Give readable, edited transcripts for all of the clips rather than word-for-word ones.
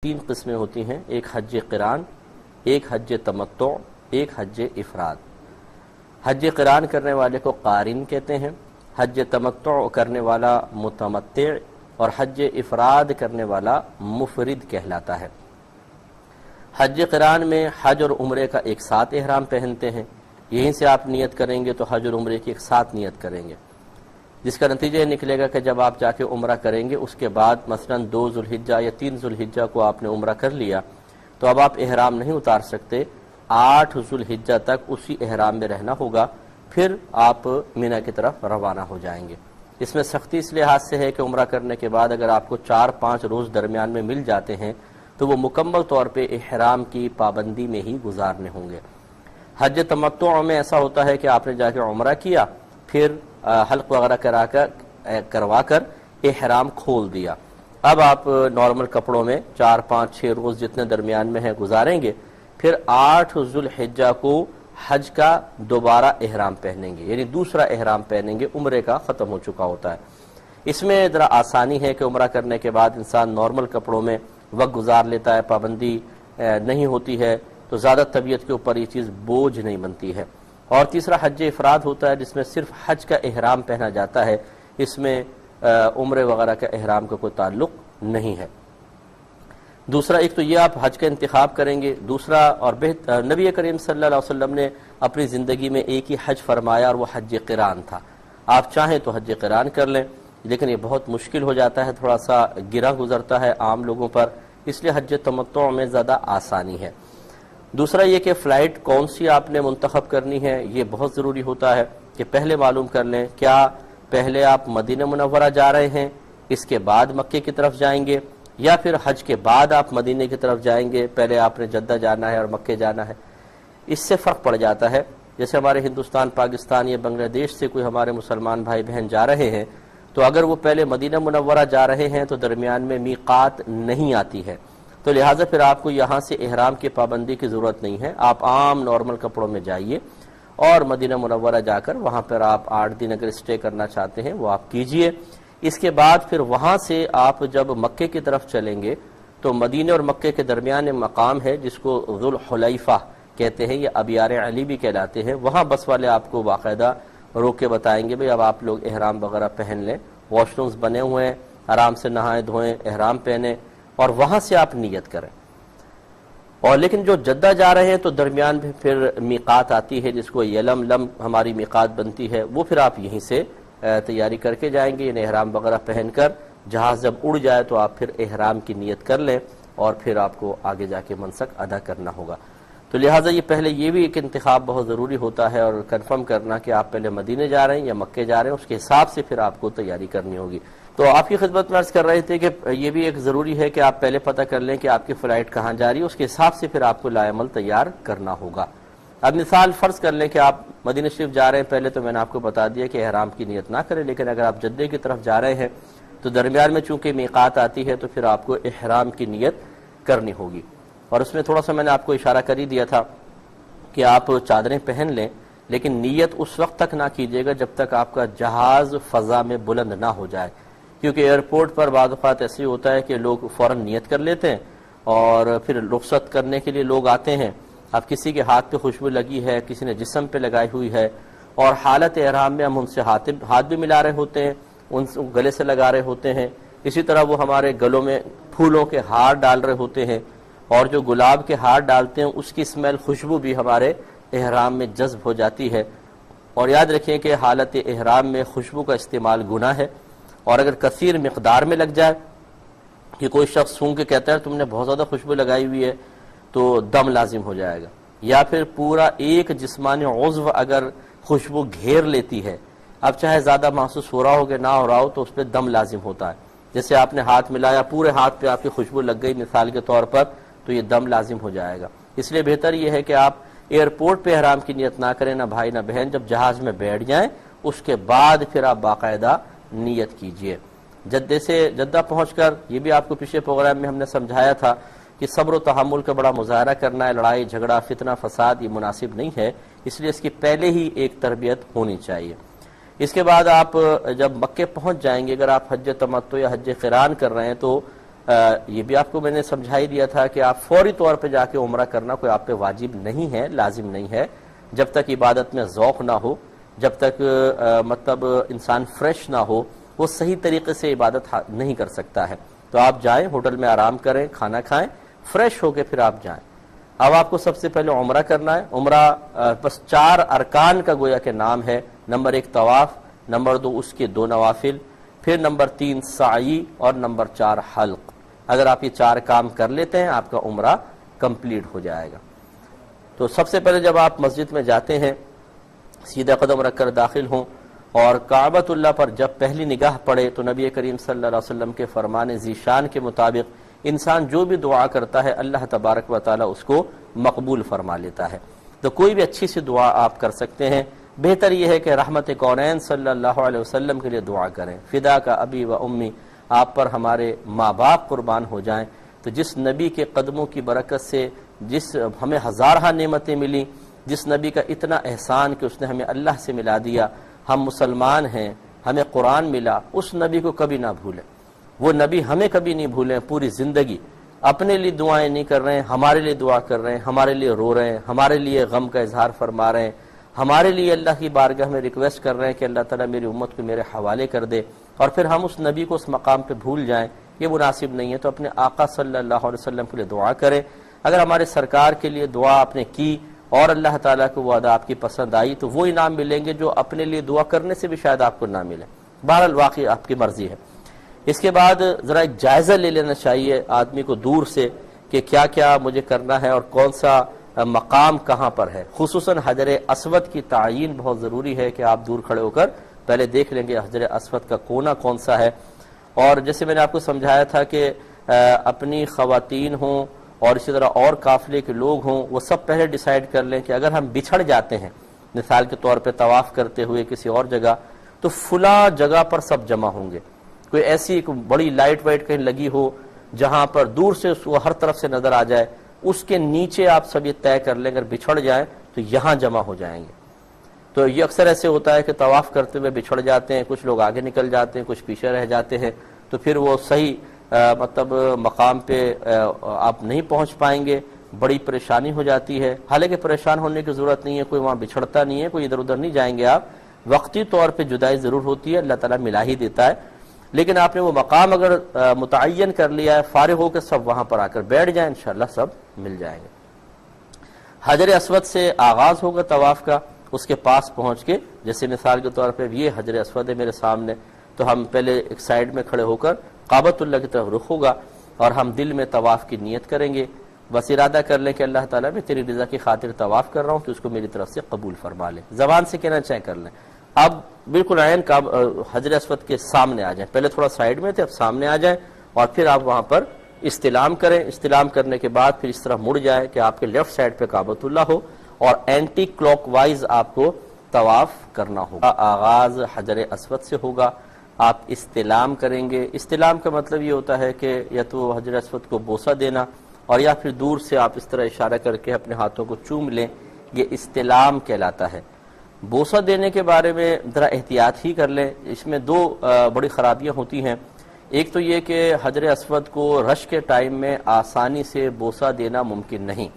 تین قسمیں ہوتی ہیں، ایک حج قران، ایک حج تمتع، ایک حج افراد۔ حج قران کرنے والے کو قارن کہتے ہیں، حج تمتع کرنے والا متمتع، اور حج افراد کرنے والا مفرد کہلاتا ہے۔ حج قران میں حج اور عمرے کا ایک ساتھ احرام پہنتے ہیں، یہیں سے آپ نیت کریں گے تو حج اور عمرے کی ایک ساتھ نیت کریں گے، جس کا نتیجہ یہ نکلے گا کہ جب آپ جا کے عمرہ کریں گے اس کے بعد مثلا 2 ذوالحجہ یا 3 ذوالحجہ کو آپ نے عمرہ کر لیا تو اب آپ احرام نہیں اتار سکتے، 8 ذوالحجہ تک اسی احرام میں رہنا ہوگا، پھر آپ مینا کی طرف روانہ ہو جائیں گے۔ اس میں سختی اس لحاظ سے ہے کہ عمرہ کرنے کے بعد اگر آپ کو 4-5 روز درمیان میں مل جاتے ہیں تو وہ مکمل طور پہ احرام کی پابندی میں ہی گزارنے ہوں گے۔ حج تمتع میں ایسا ہوتا ہے کہ آپ نے جا کے عمرہ کیا، پھر حلق وغیرہ کروا کر احرام کھول دیا، اب آپ نارمل کپڑوں میں 4-5-6 روز جتنے درمیان میں ہیں گزاریں گے، پھر 8 ذوالحجہ کو حج کا دوبارہ احرام پہنیں گے، یعنی دوسرا احرام پہنیں گے، عمرے کا ختم ہو چکا ہوتا ہے۔ اس میں ذرا آسانی ہے کہ عمرہ کرنے کے بعد انسان نارمل کپڑوں میں وقت گزار لیتا ہے، پابندی نہیں ہوتی ہے، تو زیادہ طبیعت کے اوپر یہ چیز بوجھ نہیں بنتی ہے۔ اور تیسرا حج افراد ہوتا ہے جس میں صرف حج کا احرام پہنا جاتا ہے، اس میں عمرے وغیرہ کا احرام کا کوئی تعلق نہیں ہے۔ دوسرا ایک تو یہ آپ حج کا انتخاب کریں گے، دوسرا اور نبی کریم صلی اللہ علیہ وسلم نے اپنی زندگی میں ایک ہی حج فرمایا اور وہ حج قران تھا۔ آپ چاہیں تو حج قران کر لیں، لیکن یہ بہت مشکل ہو جاتا ہے، تھوڑا سا گرا گزرتا ہے عام لوگوں پر، اس لیے حج تمتع میں زیادہ آسانی ہے۔ دوسرا یہ کہ فلائٹ کون سی آپ نے منتخب کرنی ہے، یہ بہت ضروری ہوتا ہے کہ پہلے معلوم کر لیں، کیا پہلے آپ مدینہ منورہ جا رہے ہیں اس کے بعد مکے کی طرف جائیں گے، یا پھر حج کے بعد آپ مدینہ کی طرف جائیں گے، پہلے آپ نے جدہ جانا ہے اور مکے جانا ہے۔ اس سے فرق پڑ جاتا ہے، جیسے ہمارے ہندوستان، پاکستان یا بنگلہ دیش سے کوئی ہمارے مسلمان بھائی بہن جا رہے ہیں تو اگر وہ پہلے مدینہ منورہ جا رہے ہیں تو درمیان میں میقات نہیں آتی ہے، تو لہٰذا پھر آپ کو یہاں سے احرام کی پابندی کی ضرورت نہیں ہے، آپ عام نارمل کپڑوں میں جائیے اور مدینہ منورہ جا کر وہاں پر آپ 8 دن اگر اسٹے کرنا چاہتے ہیں وہ آپ کیجئے۔ اس کے بعد پھر وہاں سے آپ جب مکے کی طرف چلیں گے تو مدینہ اور مکے کے درمیان مقام ہے جس کو ذوالحلیفہ کہتے ہیں، یا ابیار علی بھی کہلاتے ہیں، وہاں بس والے آپ کو باقاعدہ روک کے بتائیں گے بھئی اب آپ لوگ احرام وغیرہ پہن لیں، واش رومز بنے ہوئے ہیں، آرام سے نہائیں دھوئیں، احرام پہنیں اور وہاں سے آپ نیت کریں۔ اور لیکن جو جدہ جا رہے ہیں تو درمیان میں پھر میقات آتی ہے جس کو یلملم ہماری میقات بنتی ہے، وہ پھر آپ یہیں سے تیاری کر کے جائیں گے، یعنی احرام وغیرہ پہن کر جہاز جب اڑ جائے تو آپ پھر احرام کی نیت کر لیں اور پھر آپ کو آگے جا کے منسک ادا کرنا ہوگا۔ تو لہٰذا یہ پہلے یہ بھی ایک انتخاب بہت ضروری ہوتا ہے اور کنفرم کرنا کہ آپ پہلے مدینے جا رہے ہیں یا مکے جا رہے ہیں، اس کے حساب سے پھر آپ کو تیاری کرنی ہوگی۔ تو آپ کی خدمت میں عرض کر رہے تھے کہ یہ بھی ایک ضروری ہے کہ آپ پہلے پتہ کر لیں کہ آپ کی فلائٹ کہاں جا رہی ہے، اس کے حساب سے پھر آپ کو لائحہ عمل تیار کرنا ہوگا۔ اب مثال فرض کر لیں کہ آپ مدینہ شریف جا رہے ہیں، پہلے تو میں نے آپ کو بتا دیا کہ احرام کی نیت نہ کریں، لیکن اگر آپ جدہ کی طرف جا رہے ہیں تو درمیان میں چونکہ میقات آتی ہے تو پھر آپ کو احرام کی نیت کرنی ہوگی۔ اور اس میں تھوڑا سا میں نے آپ کو اشارہ کر ہی دیا تھا کہ آپ چادریں پہن لیں، لیکن نیت اس وقت تک نہ کیجیے گا جب تک آپ کا جہاز فضا میں بلند نہ ہو جائے، کیونکہ ایئرپورٹ پر بعض اوقات ایسے ہوتا ہے کہ لوگ فوراً نیت کر لیتے ہیں اور پھر رخصت کرنے کے لیے لوگ آتے ہیں، اب کسی کے ہاتھ پہ خوشبو لگی ہے، کسی نے جسم پہ لگائی ہوئی ہے، اور حالت احرام میں ہم ان سے ہاتھ بھی ملا رہے ہوتے ہیں، ان سے گلے سے لگا رہے ہوتے ہیں، اسی طرح وہ ہمارے گلوں میں پھولوں کے ہار ڈال رہے ہوتے ہیں، اور جو گلاب کے ہار ڈالتے ہیں اس کی اسمیل خوشبو بھی ہمارے احرام میں جذب ہو جاتی ہے۔ اور یاد رکھیں کہ حالت احرام میں خوشبو کا استعمال گناہ ہے، اور اگر کثیر مقدار میں لگ جائے کہ کوئی شخص سونگ کے کہتا ہے تم نے بہت زیادہ خوشبو لگائی ہوئی ہے تو دم لازم ہو جائے گا، یا پھر پورا ایک جسمانی عضو اگر خوشبو گھیر لیتی ہے، اب چاہے زیادہ محسوس ہو رہا ہو کہ نہ ہو رہا ہو تو اس پہ دم لازم ہوتا ہے۔ جیسے آپ نے ہاتھ ملایا، پورے ہاتھ پہ آپ کی خوشبو لگ گئی مثال کے طور پر، تو یہ دم لازم ہو جائے گا۔ اس لیے بہتر یہ ہے کہ آپ ایئرپورٹ پہ احرام کی نیت نہ کریں، نہ بھائی نہ بہن، جب جہاز میں بیٹھ جائیں اس کے بعد پھر آپ باقاعدہ نیت کیجئے۔ جدہ سے جدہ پہنچ کر یہ بھی آپ کو پچھلے پروگرام میں ہم نے سمجھایا تھا کہ صبر و تحمل کا بڑا مظاہرہ کرنا ہے، لڑائی جھگڑا فتنہ فساد یہ مناسب نہیں ہے، اس لیے اس کی پہلے ہی ایک تربیت ہونی چاہیے۔ اس کے بعد آپ جب مکے پہنچ جائیں گے، اگر آپ حج تمتع یا حج قران کر رہے ہیں تو یہ بھی آپ کو میں نے سمجھائی دیا تھا کہ آپ فوری طور پہ جا کے عمرہ کرنا کوئی آپ پہ واجب نہیں ہے، لازم نہیں ہے، جب تک عبادت میں ذوق نہ ہو، جب تک مطلب انسان فریش نہ ہو وہ صحیح طریقے سے عبادت نہیں کر سکتا ہے۔ تو آپ جائیں، ہوٹل میں آرام کریں، کھانا کھائیں، فریش ہو کے پھر آپ جائیں۔ اب آپ کو سب سے پہلے عمرہ کرنا ہے۔ عمرہ بس 4 ارکان کا گویا کہ نام ہے۔ نمبر 1 طواف، نمبر 2 اس کے 2 نوافل، پھر نمبر 3 سعی، اور نمبر 4 حلق۔ اگر آپ یہ 4 کام کر لیتے ہیں آپ کا عمرہ کمپلیٹ ہو جائے گا۔ تو سب سے پہلے جب آپ مسجد میں جاتے ہیں سیدھا قدم رکھ کر داخل ہوں اور کعبۃ اللہ پر جب پہلی نگاہ پڑے تو نبی کریم صلی اللہ علیہ وسلم کے فرمان ذیشان کے مطابق انسان جو بھی دعا کرتا ہے اللہ تبارک و تعالی اس کو مقبول فرما لیتا ہے۔ تو کوئی بھی اچھی سی دعا آپ کر سکتے ہیں۔ بہتر یہ ہے کہ رحمت کونین صلی اللہ علیہ وسلم کے لیے دعا کریں، فدا کا ابی و امی، آپ پر ہمارے ماں باپ قربان ہو جائیں۔ تو جس نبی کے قدموں کی برکت سے جس ہمیں ہزارہ نعمتیں ملی، جس نبی کا اتنا احسان کہ اس نے ہمیں اللہ سے ملا دیا، ہم مسلمان ہیں، ہمیں قرآن ملا، اس نبی کو کبھی نہ بھولیں۔ وہ نبی ہمیں کبھی نہیں بھولیں، پوری زندگی اپنے لیے دعائیں نہیں کر رہے ہیں، ہمارے لیے دعا کر رہے ہیں، ہمارے لیے رو رہے ہیں، ہمارے لیے غم کا اظہار فرما رہے ہیں، ہمارے لیے اللہ کی بارگاہ میں ریکویسٹ کر رہے ہیں کہ اللہ تعالیٰ میری امت کو میرے حوالے کر دے، اور پھر ہم اس نبی کو اس مقام پہ بھول جائیں، یہ مناسب نہیں ہے۔ تو اپنے آقا صلی اللہ علیہ وسلم کے لیے دعا کریں۔ اگر ہمارے سرکار کے لیے دعا آپ نے کی اور اللہ تعالیٰ کو وہ ادا آپ کی پسند آئی تو وہ انعام ملیں گے جو اپنے لیے دعا کرنے سے بھی شاید آپ کو نہ ملے۔ بہرحال واقعی آپ کی مرضی ہے۔ اس کے بعد ذرا ایک جائزہ لے لینا چاہیے آدمی کو دور سے کہ کیا کیا مجھے کرنا ہے اور کون سا مقام کہاں پر ہے۔ خصوصاً حجر اسود کی تعیین بہت ضروری ہے کہ آپ دور کھڑے ہو کر پہلے دیکھ لیں گے حجر اسود کا کونا کون سا ہے۔ اور جیسے میں نے آپ کو سمجھایا تھا کہ اپنی خواتین ہوں اور اسی طرح اور قافلے کے لوگ ہوں وہ سب پہلے ڈیسائیڈ کر لیں کہ اگر ہم بچھڑ جاتے ہیں مثال کے طور پہ طواف کرتے ہوئے کسی اور جگہ تو فلاں جگہ پر سب جمع ہوں گے۔ کوئی ایسی ایک بڑی لائٹ وائٹ کہیں لگی ہو جہاں پر دور سے اس کو ہر طرف سے نظر آ جائے، اس کے نیچے آپ سب یہ طے کر لیں اگر بچھڑ جائیں تو یہاں جمع ہو جائیں گے۔ تو یہ اکثر ایسے ہوتا ہے کہ طواف کرتے ہوئے بچھڑ جاتے ہیں، کچھ لوگ آگے نکل جاتے ہیں، کچھ پیچھے رہ جاتے ہیں، تو پھر وہ صحیح مطلب مقام پہ آپ نہیں پہنچ پائیں گے، بڑی پریشانی ہو جاتی ہے۔ حالانکہ پریشان ہونے کی ضرورت نہیں ہے، کوئی وہاں بچھڑتا نہیں ہے، کوئی ادھر ادھر نہیں جائیں گے آپ، وقتی طور پہ جدائی ضرور ہوتی ہے، اللہ تعالیٰ ملا ہی دیتا ہے، لیکن آپ نے وہ مقام اگر متعین کر لیا ہے فارغ ہو کے سب وہاں پر آ کر بیٹھ جائیں، انشاءاللہ سب مل جائیں گے۔ حجر اسود سے آغاز ہوگا طواف کا، اس کے پاس پہنچ کے جیسے مثال کے طور پہ یہ حجر اسود ہے میرے سامنے، تو ہم پہلے ایک سائیڈ میں کھڑے ہو کر کعبۃ اللہ کی طرف رخ ہوگا اور ہم دل میں طواف کی نیت کریں گے، بس ارادہ کر لیں کہ اللہ تعالیٰ میں تیری رضا کی خاطر طواف کر رہا ہوں تو اس کو میری طرف سے قبول فرما لے، زبان سے کہنا چاہے کر لیں۔ اب بالکل عین حجر اسود کے سامنے آ جائیں، پہلے تھوڑا سائیڈ میں تھے اب سامنے آ جائیں اور پھر آپ وہاں پر استلام کریں۔ استلام کرنے کے بعد پھر اس طرح مڑ جائیں کہ آپ کے لیفٹ سائیڈ پہ کعبۃ اللہ ہو اور اینٹی کلاک وائز آپ کو طواف کرنا ہوگا۔ آغاز حجر اسود سے ہوگا، آپ استلام کریں گے۔ استلام کا مطلب یہ ہوتا ہے کہ یا تو حجر اسود کو بوسہ دینا اور یا پھر دور سے آپ اس طرح اشارہ کر کے اپنے ہاتھوں کو چوم لیں، یہ استلام کہلاتا ہے۔ بوسہ دینے کے بارے میں ذرا احتیاط ہی کر لیں، اس میں دو بڑی خرابیاں ہوتی ہیں۔ ایک تو یہ کہ حجر اسود کو رش کے ٹائم میں آسانی سے بوسہ دینا ممکن نہیں،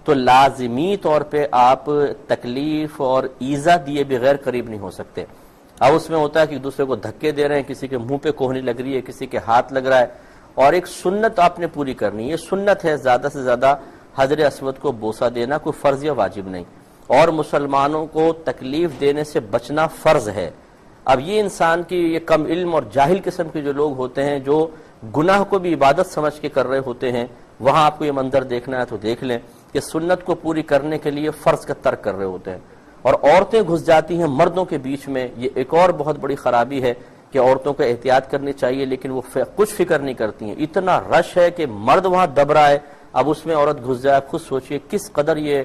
تو لازمی طور پہ آپ تکلیف اور ایذا دیے بغیر قریب نہیں ہو سکتے۔ اب اس میں ہوتا ہے کہ ایک دوسرے کو دھکے دے رہے ہیں، کسی کے منہ پہ کوہنی لگ رہی ہے، کسی کے ہاتھ لگ رہا ہے، اور ایک سنت آپ نے پوری کرنی ہے۔ یہ سنت ہے زیادہ سے زیادہ حجر اسود کو بوسہ دینا، کوئی فرض یا واجب نہیں، اور مسلمانوں کو تکلیف دینے سے بچنا فرض ہے۔ اب یہ انسان کی یہ کم علم اور جاہل قسم کے جو لوگ ہوتے ہیں جو گناہ کو بھی عبادت سمجھ کے کر رہے ہوتے ہیں، وہاں آپ کو یہ منظر دیکھنا ہے تو دیکھ لیں کہ سنت کو پوری کرنے کے لیے فرض کا ترک کر رہے ہوتے ہیں اور عورتیں گھس جاتی ہیں مردوں کے بیچ میں۔ یہ ایک اور بہت بڑی خرابی ہے کہ عورتوں کو احتیاط کرنی چاہیے لیکن وہ کچھ فکر نہیں کرتی ہیں۔ اتنا رش ہے کہ مرد وہاں دب رہا ہے، اب اس میں عورت گھس جائے، خود سوچئے کس قدر یہ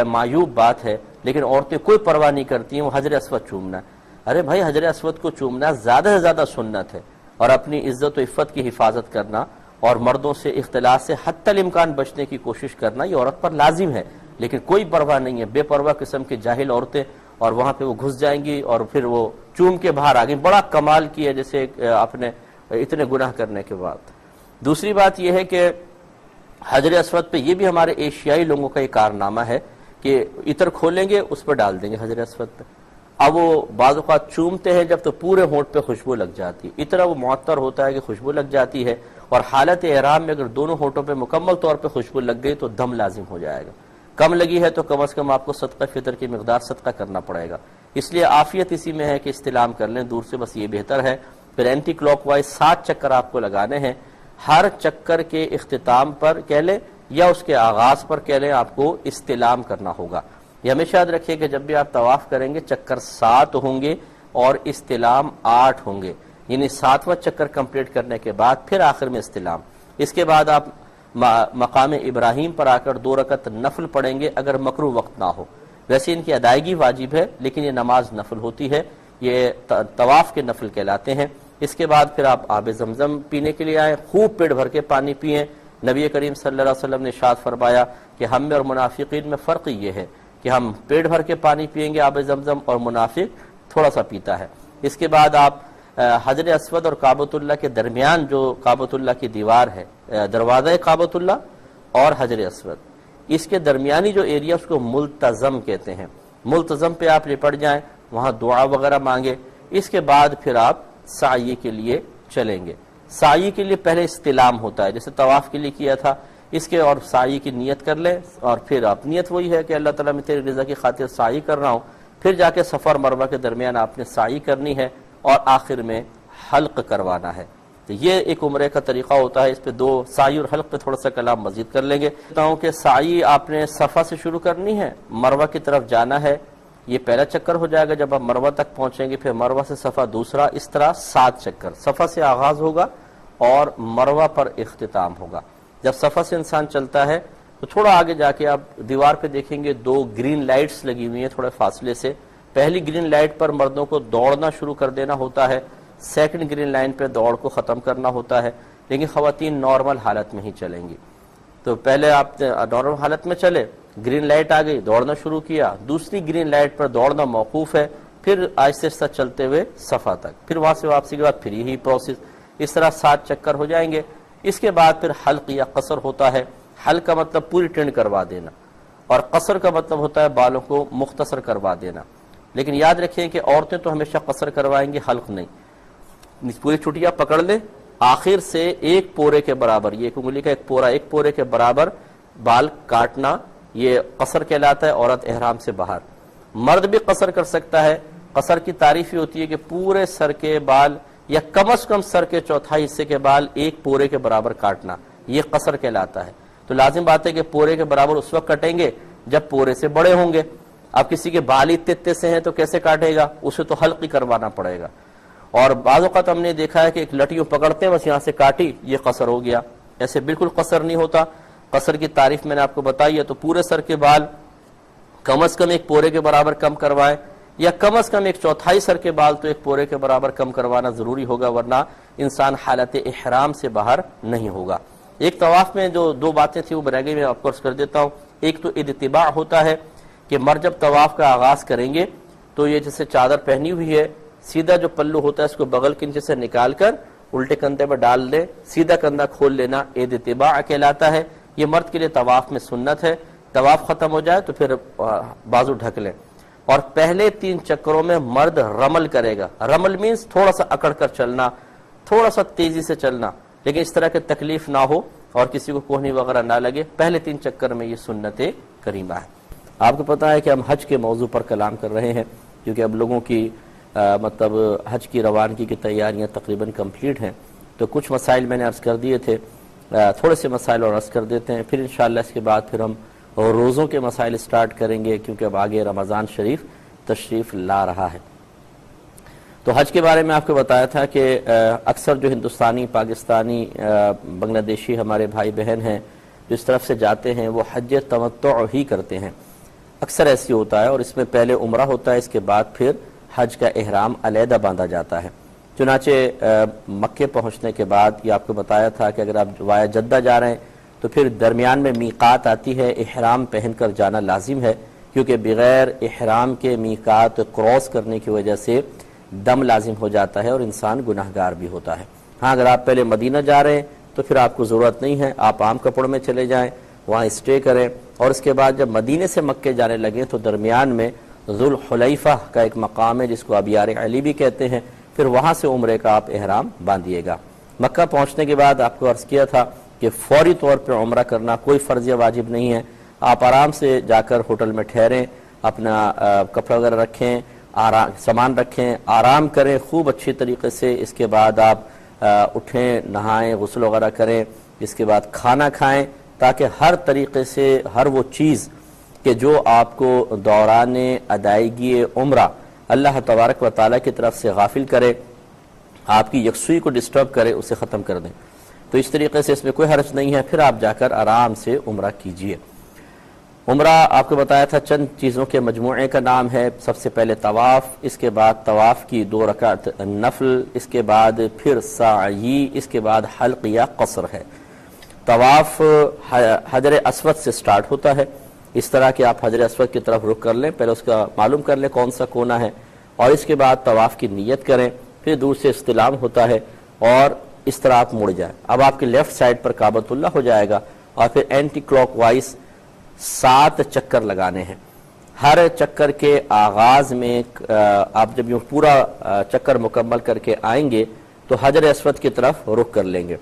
معیوب بات ہے، لیکن عورتیں کوئی پرواہ نہیں کرتی ہیں، وہ حجر اسود چومنا ہے۔ ارے بھائی حجر اسود کو چومنا زیادہ سے زیادہ سنت ہے، اور اپنی عزت و عفت کی حفاظت کرنا اور مردوں سے اختلاط سے حتی الامکان بچنے کی کوشش کرنا یہ عورت پر لازم ہے، لیکن کوئی پرواہ نہیں ہے۔ بے پرواہ قسم کی جاہل عورتیں، اور وہاں پہ وہ گھس جائیں گی اور پھر وہ چوم کے باہر آ گئی۔ بڑا کمال کیا جیسے آپ نے اتنے گناہ کرنے کے بعد۔ دوسری بات یہ ہے کہ حجر اسود پہ یہ بھی ہمارے ایشیائی لوگوں کا یہ کارنامہ ہے کہ عطر کھولیں گے اس پہ ڈال دیں گے حجر اسود پہ. اب وہ بعض اوقات چومتے ہیں جب تو پورے ہونٹ پہ خوشبو لگ جاتی ہے، اتنا وہ معطر ہوتا ہے کہ خوشبو لگ جاتی ہے، اور حالت احرام میں اگر دونوں ہونٹوں پہ مکمل طور پہ خوشبو لگ گئی تو دم لازم ہو جائے گا. کم لگی ہے تو کم از کم آپ کو صدقہ فطر کی مقدار صدقہ کرنا پڑے گا. اس لیے عافیت اسی میں ہے کہ استلام کر لیں دور سے، بس یہ بہتر ہے. پھر اینٹی کلاک وائز 7 چکر آپ کو لگانے ہیں. ہر چکر کے اختتام پر کہہ لیں یا اس کے آغاز پر کہہ لیں آپ کو استلام کرنا ہوگا. یہ ہمیشہ یاد رکھیے کہ جب بھی آپ طواف کریں گے چکر 7 ہوں گے اور استلام 8 ہوں گے، یعنی 7واں چکر کمپلیٹ کرنے کے بعد پھر آخر میں استلام. اس کے بعد آپ مقام ابراہیم پر آ کر 2 رکعت نفل پڑھیں گے اگر مکروہ وقت نہ ہو. ویسے ان کی ادائیگی واجب ہے لیکن یہ نماز نفل ہوتی ہے، یہ طواف کے نفل کہلاتے ہیں. اس کے بعد پھر آپ آب زمزم پینے کے لیے آئیں، خوب پیٹ بھر کے پانی پئیں. نبی کریم صلی اللہ علیہ وسلم نے ارشاد فرمایا کہ ہم میں اور منافقین میں فرق یہ ہے کہ ہم پیٹ بھر کے پانی پیئیں گے آب زمزم، اور منافق تھوڑا سا پیتا ہے. اس کے بعد آپ حجر اسود اور کعبۃ اللہ کے درمیان جو کعبۃ اللہ کی دیوار ہے، دروازہ کعبۃ اللہ اور حجر اسود، اس کے درمیانی جو ایریا اس کو ملتزم کہتے ہیں. ملتزم پہ آپ لپٹ جائیں، وہاں دعا وغیرہ مانگے. اس کے بعد پھر آپ سعی کے لیے چلیں گے. سعی کے لیے پہلے استلام ہوتا ہے جیسے طواف کے لیے کیا تھا، اس کے اور سعی کی نیت کر لیں، اور پھر آپ نیت وہی ہے کہ اللہ تعالیٰ میں تیری رضا کی خاطر سعی کر رہا ہوں. پھر جا کے صفا اور مروہ کے درمیان آپ نے سعی کرنی ہے اور آخر میں حلق کروانا ہے. تو یہ ایک عمرے کا طریقہ ہوتا ہے. اس پہ 2 سعی اور حلق پہ تھوڑا سا کلام مزید کر لیں گے. کہتا ہوں کہ سعی آپ نے صفا سے شروع کرنی ہے، مروہ کی طرف جانا ہے. یہ پہلا چکر ہو جائے گا جب آپ مروہ تک پہنچیں گے، پھر مروہ سے صفا دوسرا، اس طرح 7 چکر. صفا سے آغاز ہوگا اور مروہ پر اختتام ہوگا. جب صفا سے انسان چلتا ہے تو تھوڑا آگے جا کے آپ دیوار پہ دیکھیں گے 2 گرین لائٹس لگی ہوئی ہیں تھوڑے فاصلے سے. پہلی گرین لائٹ پر مردوں کو دوڑنا شروع کر دینا ہوتا ہے، سیکنڈ گرین لائن پہ دوڑ کو ختم کرنا ہوتا ہے، لیکن خواتین نارمل حالت میں ہی چلیں گی. تو پہلے آپ نارمل حالت میں چلے، گرین لائٹ آ گئی، دوڑنا شروع کیا، دوسری گرین لائٹ پر دوڑنا موقوف ہے، پھر آہستہ آہستہ چلتے ہوئے صفا تک، پھر وہاں سے واپسی کے بعد پھر یہی پروسیس. اس طرح 7 چکر ہو جائیں گے. اس کے بعد پھر حلق یا قصر ہوتا ہے. حلق کا مطلب پوری ٹرن کروا دینا، اور قصر کا مطلب ہوتا ہے بالوں کو مختصر کروا دینا. لیکن یاد رکھیں کہ عورتیں تو ہمیشہ قصر کروائیں گی، حلق نہیں. پوری چھٹیاں پکڑ لیں، آخر سے 1 پورے کے برابر، یہ ایک انگلی کا 1 پورے کے برابر بال کاٹنا، یہ قصر کہلاتا ہے. عورت احرام سے باہر. مرد بھی قصر کر سکتا ہے. قصر کی تعریف یہ ہوتی ہے کہ پورے سر کے بال یا کم از کم سر کے 1/4 حصے کے بال 1 پورے کے برابر کاٹنا، یہ قصر کہلاتا ہے. تو لازم بات ہے کہ پورے کے برابر اس وقت کٹیں گے جب پورے سے بڑے ہوں گے. اب کسی کے بال اتنے سے ہیں تو کیسے کاٹے گا؟ اسے تو حلق ہی کروانا پڑے گا. اور بعض اوقات ہم نے دیکھا ہے کہ ایک لٹیوں پکڑتے ہیں بس یہاں سے کاٹی، یہ قصر ہو گیا. ایسے بالکل قصر نہیں ہوتا. قصر کی تعریف میں نے آپ کو بتائی ہے. تو پورے سر کے بال کم از کم 1 پورے کے برابر کم کروائے، یا کم از کم 1/4 سر کے بال تو 1 پورے کے برابر کم کروانا ضروری ہوگا، ورنہ انسان حالت احرام سے باہر نہیں ہوگا. ایک طواف میں جو 2 باتیں تھیں وہ رہ گئی، میں آپ کو عرض کر دیتا ہوں. ایک تو اتباع ہوتا ہے کہ مرد جب طواف کا آغاز کریں گے تو یہ جیسے چادر پہنی ہوئی ہے، سیدھا جو پلو ہوتا ہے اس کو بغل کے نیچے سے نکال کر الٹے کندھے پر ڈال دیں، سیدھا کندھا کھول لینا، اتباع کہلاتا ہے. یہ مرد کے لیے طواف میں سنت ہے. طواف ختم ہو جائے تو پھر بازو ڈھک لیں. اور پہلے 3 چکروں میں مرد رمل کرے گا. رمل مینز تھوڑا سا اکڑ کر چلنا، تھوڑا سا تیزی سے چلنا، لیکن اس طرح کی تکلیف نہ ہو اور کسی کو کوہنی وغیرہ نہ لگے. پہلے 3 چکر میں یہ سنت کریمہ ہے. آپ کو پتا ہے کہ ہم حج کے موضوع پر کلام کر رہے ہیں، کیونکہ اب لوگوں کی مطلب حج کی روانگی کی تیاریاں تقریباً کمپلیٹ ہیں. تو کچھ مسائل میں نے عرض کر دیے تھے، تھوڑے سے مسائل اور عرض کر دیتے ہیں. پھر انشاءاللہ اس کے بعد پھر ہم روزوں کے مسائل سٹارٹ کریں گے، کیونکہ اب آگے رمضان شریف تشریف لا رہا ہے. تو حج کے بارے میں آپ کو بتایا تھا کہ اکثر جو ہندوستانی، پاکستانی، بنگلہ دیشی ہمارے بھائی بہن ہیں جو اس طرف سے جاتے ہیں وہ حج تمتع ہی کرتے ہیں. اکثر ایسی ہوتا ہے، اور اس میں پہلے عمرہ ہوتا ہے، اس کے بعد پھر حج کا احرام علیحدہ باندھا جاتا ہے. چنانچہ مکے پہنچنے کے بعد یہ آپ کو بتایا تھا کہ اگر آپ وایا جدہ جا رہے ہیں تو پھر درمیان میں میقات آتی ہے، احرام پہن کر جانا لازم ہے، کیونکہ بغیر احرام کے میقات کراس کرنے کی وجہ سے دم لازم ہو جاتا ہے اور انسان گناہگار بھی ہوتا ہے. ہاں اگر آپ پہلے مدینہ جا رہے ہیں تو پھر آپ کو ضرورت نہیں ہے، آپ عام کپڑوں میں چلے جائیں، وہاں اسٹے کریں، اور اس کے بعد جب مدینے سے مکے جانے لگیں تو درمیان میں ذوالحلیفہ کا ایک مقام ہے جس کو ابیار علی بھی کہتے ہیں، پھر وہاں سے عمرے کا آپ احرام باندھیے گا۔ مکہ پہنچنے کے بعد آپ کو عرض کیا تھا کہ فوری طور پہ عمرہ کرنا کوئی فرض یا واجب نہیں ہے، آپ آرام سے جا کر ہوٹل میں ٹھہریں، اپنا کپڑا وغیرہ رکھیں، سامان رکھیں، آرام کریں خوب اچھی طریقے سے، اس کے بعد آپ اٹھیں، نہائیں، غسل وغیرہ کریں، اس کے بعد کھانا کھائیں، تاکہ ہر طریقے سے ہر وہ چیز کہ جو آپ کو دوران ادائیگی عمرہ اللہ تبارک و تعالیٰ کی طرف سے غافل کرے، آپ کی یکسوئی کو ڈسٹرب کرے، اسے ختم کر دیں۔ تو اس طریقے سے اس میں کوئی حرج نہیں ہے، پھر آپ جا کر آرام سے عمرہ کیجئے۔ عمرہ آپ کو بتایا تھا چند چیزوں کے مجموعے کا نام ہے، سب سے پہلے طواف، اس کے بعد طواف کی 2 رکعت نفل، اس کے بعد پھر سعی، اس کے بعد حلق یا قصر ہے۔ طواف حجر اسود سے سٹارٹ ہوتا ہے، اس طرح کہ آپ حجر اسود کی طرف رخ کر لیں، پہلے اس کا معلوم کر لیں کون سا کونا ہے، اور اس کے بعد طواف کی نیت کریں، پھر دور سے استلام ہوتا ہے اور اس طرح آپ مڑ جائیں۔ اب آپ کے لیفٹ سائڈ پر کعبۃ اللہ ہو جائے گا، اور پھر اینٹی کلاک وائز 7 چکر لگانے ہیں۔ ہر چکر کے آغاز میں آپ جب یوں پورا چکر مکمل کر کے آئیں گے تو حجر اسود کی طرف رخ کر لیں گے،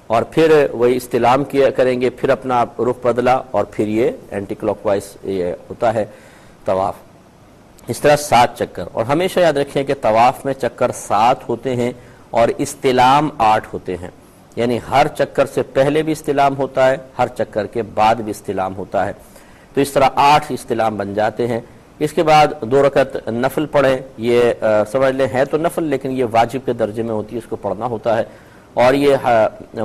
اور پھر وہی استلام کیا کریں گے، پھر اپنا رخ بدلا، اور پھر یہ اینٹی کلاک وائز یہ ہوتا ہے طواف۔ اس طرح 7 چکر، اور ہمیشہ یاد رکھیں کہ طواف میں چکر 7 ہوتے ہیں اور استلام 8 ہوتے ہیں، یعنی ہر چکر سے پہلے بھی استلام ہوتا ہے، ہر چکر کے بعد بھی استلام ہوتا ہے، تو اس طرح 8 استلام بن جاتے ہیں۔ اس کے بعد 2 رکعت نفل پڑھیں، یہ سمجھ لیں ہے تو نفل لیکن یہ واجب کے درجے میں ہوتی ہے، اس کو پڑھنا ہوتا ہے، اور یہ